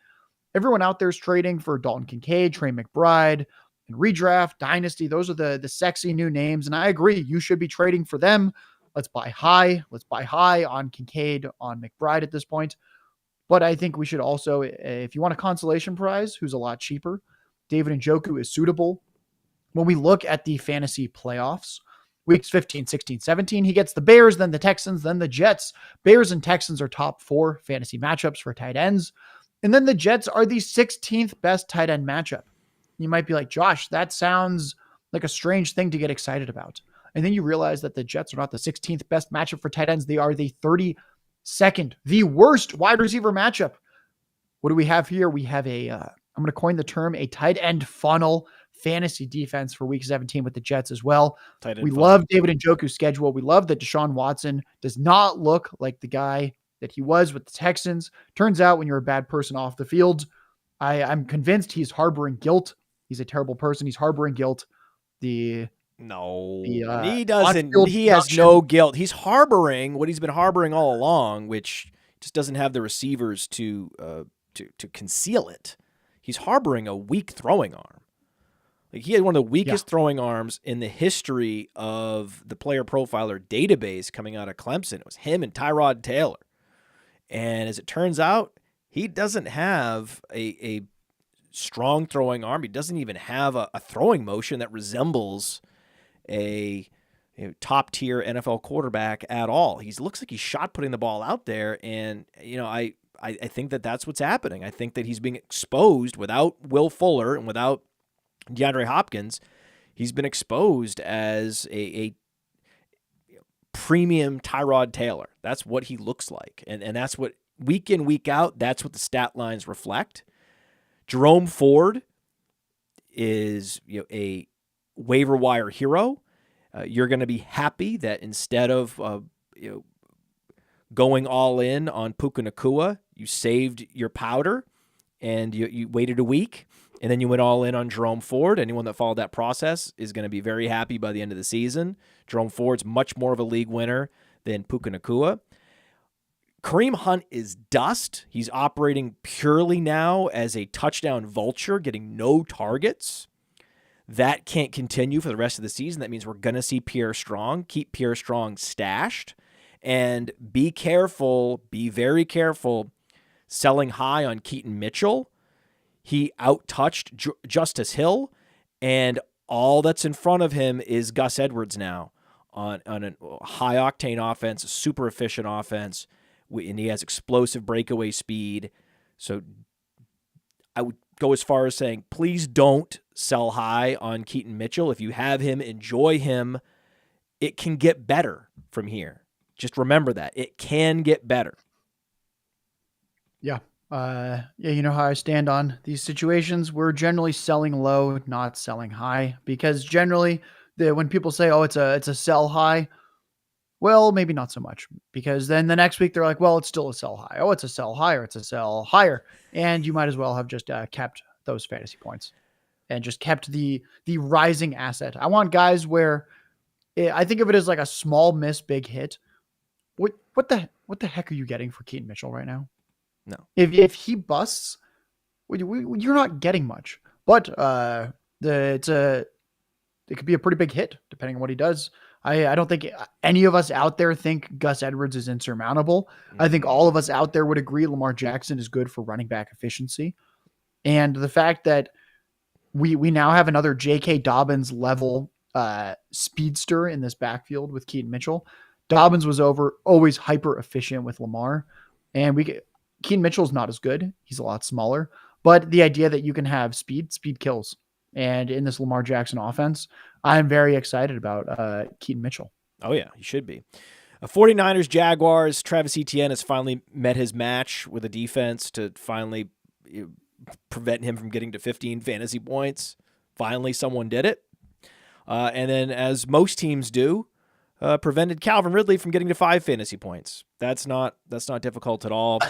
Everyone out there is trading for Dalton Kincaid, Trey McBride, and redraft, Dynasty. Those are the sexy new names, and I agree. You should be trading for them. Let's buy high. Let's buy high on Kincaid, on McBride at this point. But I think we should also, if you want a consolation prize, who's a lot cheaper, David Njoku is suitable. When we look at the fantasy playoffs, weeks 15, 16, 17, he gets the Bears, then the Texans, then the Jets. Bears and Texans are top 4 fantasy matchups for tight ends. And then the Jets are the 16th best tight end matchup. you might be like, Josh, that sounds like a strange thing to get excited about. And then you realize that the Jets are not the 16th best matchup for tight ends. They are the 32nd, the worst wide receiver matchup. What do we have here? We have I'm going to coin the term, a tight end funnel fantasy defense for week 17 with the Jets as well. We love David Njoku's schedule. We love that Deshaun Watson does not look like the guy that he was with the Texans. Turns out when you're a bad person off the field, I'm convinced he's harboring guilt. He's a terrible person. He's harboring guilt. He doesn't. He has no guilt. He's harboring what he's been harboring all along, which just doesn't have the receivers to conceal it. He's harboring a weak throwing arm. Like, he had one of the weakest throwing arms in the history of the player profiler database coming out of Clemson. It was him and Tyrod Taylor. And as it turns out, he doesn't have a strong throwing arm. He doesn't even have a throwing motion that resembles a top-tier NFL quarterback at all. He looks like he's shot putting the ball out there, and I think that's what's happening. I think that he's being exposed without Will Fuller and without DeAndre Hopkins. He's been exposed as a premium Tyrod Taylor. That's what he looks like, and that's what week in, week out, that's what the stat lines reflect. Jerome Ford is a waiver wire hero. You're going to be happy that instead of going all in on Puka Nacua, you saved your powder and you waited a week, and then you went all in on Jerome Ford. Anyone that followed that process is going to be very happy by the end of the season. Jerome Ford's much more of a league winner than Puka Nacua. Kareem Hunt is dust. He's operating purely now as a touchdown vulture, getting no targets. That can't continue for the rest of the season. That means we're going to see Pierre Strong. Keep Pierre Strong stashed. And be careful, be very careful, selling high on Keaton Mitchell. He out-touched Justice Hill, and all that's in front of him is Gus Edwards now on a high-octane offense, a super efficient offense, and he has explosive breakaway speed. So I would go as far as saying, please don't sell high on Keaton Mitchell. If you have him, enjoy him. It can get better from here. Just remember that. It can get better. Yeah. You know how I stand on these situations. We're generally selling low, not selling high, because generally when people say, oh, it's a sell high, well, maybe not so much, because then the next week they're like, well, it's still a sell high. Oh, it's a sell higher. It's a sell higher. And you might as well have just kept those fantasy points and just kept the rising asset. I want guys where I think of it as like a small miss, big hit. What the heck are you getting for Keaton Mitchell right now? No. If he busts, you're not getting much. But it could be a pretty big hit depending on what he does. I don't think any of us out there think Gus Edwards is insurmountable. I think all of us out there would agree Lamar Jackson is good for running back efficiency. And the fact that we now have another J.K. Dobbins level speedster in this backfield with Keaton Mitchell. Dobbins was always hyper efficient with Lamar, and Keaton Mitchell's not as good. He's a lot smaller, but the idea that you can have speed kills. And in this Lamar Jackson offense, I'm very excited about Keaton Mitchell. Oh yeah, he should be. 49ers, Jaguars. Travis Etienne has finally met his match with a defense to finally prevent him from getting to 15 fantasy points. Finally, someone did it. And then, as most teams do, prevented Calvin Ridley from getting to 5 fantasy points. That's not difficult at all.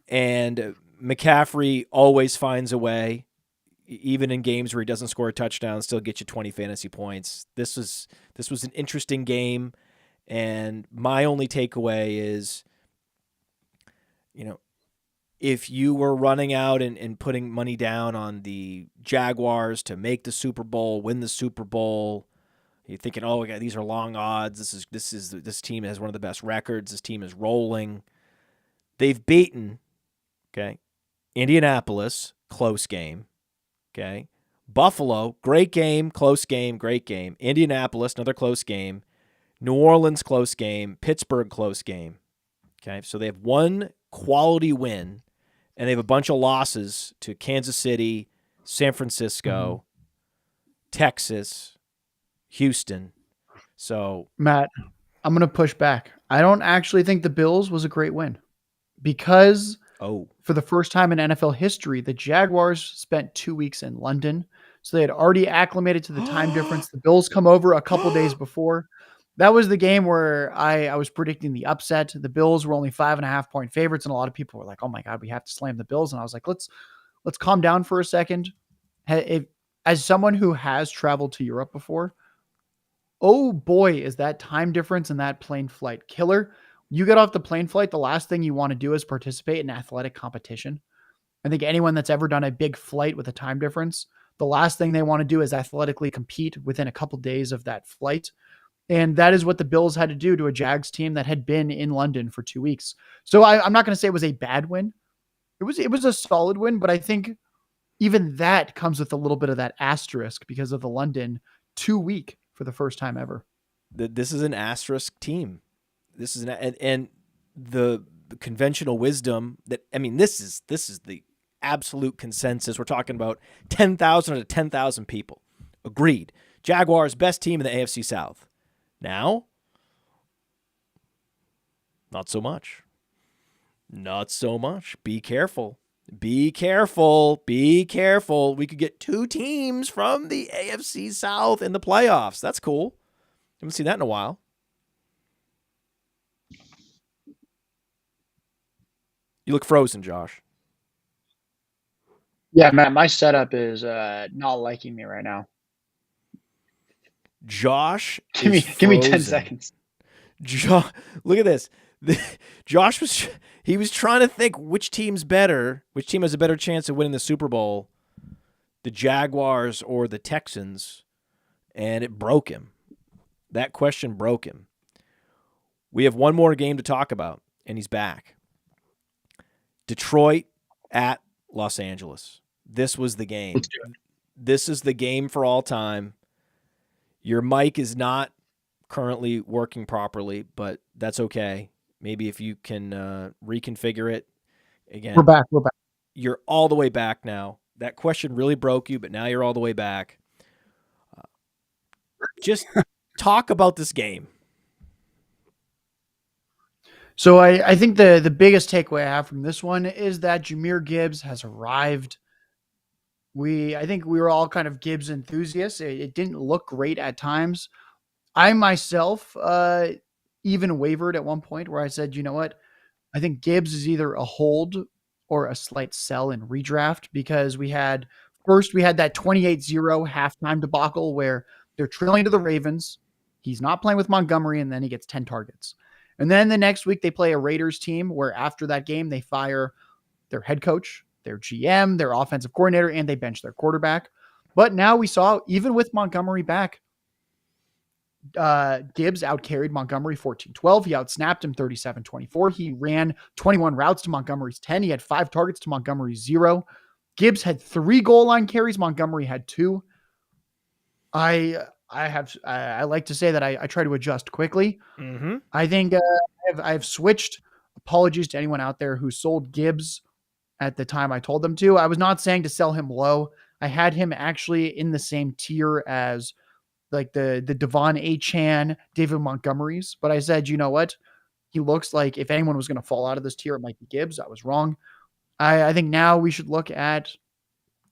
And McCaffrey always finds a way, even in games where he doesn't score a touchdown, still get you 20 fantasy points. This was an interesting game, and my only takeaway is, if you were running out and putting money down on the Jaguars to make the Super Bowl, win the Super Bowl, you're thinking, oh, these are long odds. This team has one of the best records. This team is rolling. They've beaten, Indianapolis, close game. Buffalo, great game, close game, great game. Indianapolis, another close game. New Orleans, close game. Pittsburgh, close game. So they have one quality win, and they have a bunch of losses to Kansas City, San Francisco, Texas, Houston. So, Matt, I'm going to push back. I don't actually think the Bills was a great win because for the first time in NFL history, the Jaguars spent 2 weeks in London. So they had already acclimated to the time difference. The Bills come over a couple days before. That was the game where I was predicting the upset. The Bills were only 5.5 point favorites, and a lot of people were like, "Oh my God, we have to slam the Bills." And I was like, let's calm down for a second. As someone who has traveled to Europe before, oh boy, is that time difference and that plane flight killer. You get off the plane flight, the last thing you want to do is participate in athletic competition. I think anyone that's ever done a big flight with a time difference, the last thing they want to do is athletically compete within a couple days of that flight. And that is what the Bills had to do to a Jags team that had been in London for 2 weeks. So I'm not going to say it was a bad win. It was a solid win, but I think even that comes with a little bit of that asterisk because of the London 2 week for the first time ever. This is an asterisk team. This is and the conventional wisdom that, I mean, this is the absolute consensus. We're talking about 10,000 to 10,000 people. Agreed. Jaguars, best team in the AFC South. Now, not so much. Not so much. Be careful. Be careful. Be careful. We could get 2 teams from the AFC South in the playoffs. That's cool. Haven't seen that in a while. You look frozen, Josh. Yeah, man, my setup is not liking me right now. Josh, give me 10 seconds. Look at this. Josh was trying to think which team's better, which team has a better chance of winning the Super Bowl, the Jaguars or the Texans, and it broke him. That question broke him. We have one more game to talk about, and he's back. Detroit at Los Angeles. This was the game. Let's do it. This is the game for all time. Your mic is not currently working properly, but that's okay. Maybe if you can reconfigure it again. We're back. You're all the way back now. That question really broke you, but now you're all the way back. Just talk about this game. So I think the biggest takeaway I have from this one is that Jahmyr Gibbs has arrived. I think we were all kind of Gibbs enthusiasts. It didn't look great at times. I myself even wavered at one point where I said, you know what? I think Gibbs is either a hold or a slight sell in redraft, because we had that 28-0 halftime debacle where they're trailing to the Ravens. He's not playing with Montgomery, and then he gets 10 targets. And then the next week they play a Raiders team where after that game they fire their head coach, their GM, their offensive coordinator, and they bench their quarterback. But now we saw, even with Montgomery back, Gibbs outcarried Montgomery 14-12. He outsnapped him 37-24. He ran 21 routes to Montgomery's 10. He had 5 targets to Montgomery's 0. Gibbs had 3 goal line carries. Montgomery had 2. I like to say that I try to adjust quickly. Mm-hmm. I think I've switched. Apologies to anyone out there who sold Gibbs at the time I told them to. I was not saying to sell him low. I had him actually in the same tier as like the Devon Achane, David Montgomerys. But I said, you know what? He looks like if anyone was going to fall out of this tier, it might be Gibbs. I was wrong. I think now we should look at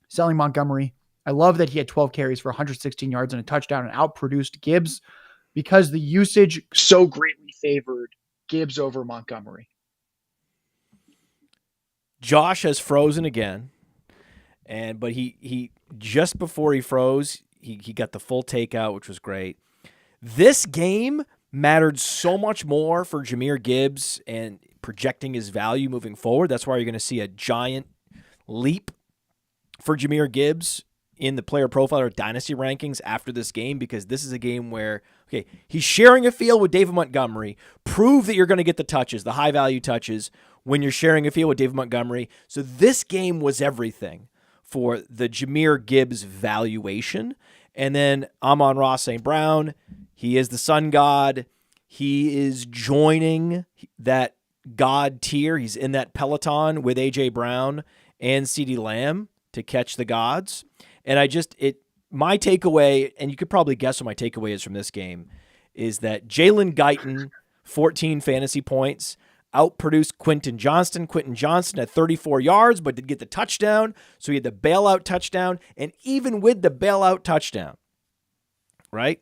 selling Montgomery. I love that he had 12 carries for 116 yards and a touchdown and outproduced Gibbs because the usage so greatly favored Gibbs over Montgomery. Josh has frozen again, but he just before he froze, he got the full takeout, which was great. This game mattered so much more for Jahmyr Gibbs and projecting his value moving forward. That's why you're going to see a giant leap for Jahmyr Gibbs in the Player Profiler Dynasty rankings after this game, because this is a game where, okay, he's sharing a field with David Montgomery. Prove that you're going to get the touches, the high-value touches, when you're sharing a field with David Montgomery. So this game was everything for the Jahmyr Gibbs valuation. And then Amon-Ra St. Brown, he is the sun god. He is joining that god tier. He's in that peloton with A.J. Brown and CeeDee Lamb to catch the gods. And my takeaway, and you could probably guess what my takeaway is from this game, is that Jaylen Guyton, 14 fantasy points, outproduced Quentin Johnston. Quentin Johnston had 34 yards, but did get the touchdown. So he had the bailout touchdown. And even with the bailout touchdown, right?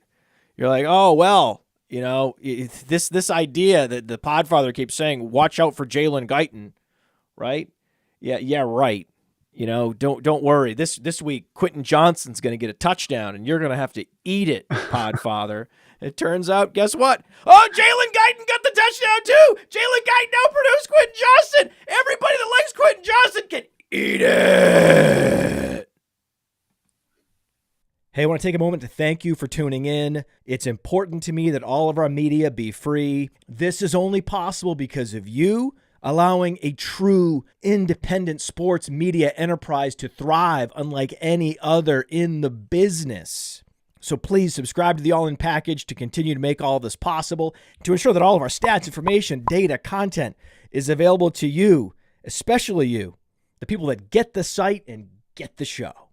You're like, oh, well, this idea that the Podfather keeps saying, watch out for Jaylen Guyton, right? Yeah, right. Don't worry. This week, Quentin Johnston's going to get a touchdown, and you're going to have to eat it, Podfather. It turns out, guess what? Oh, Jaylen Guyton got the touchdown too. Jaylen Guyton outproduced Quentin Johnston. Everybody that likes Quentin Johnston can eat it. Hey, I want to take a moment to thank you for tuning in. It's important to me that all of our media be free. This is only possible because of you allowing a true independent sports media enterprise to thrive unlike any other in the business. So please subscribe to the All In Package to continue to make all of this possible, to ensure that all of our stats, information, data, content is available to you, especially you, the people that get the site and get the show.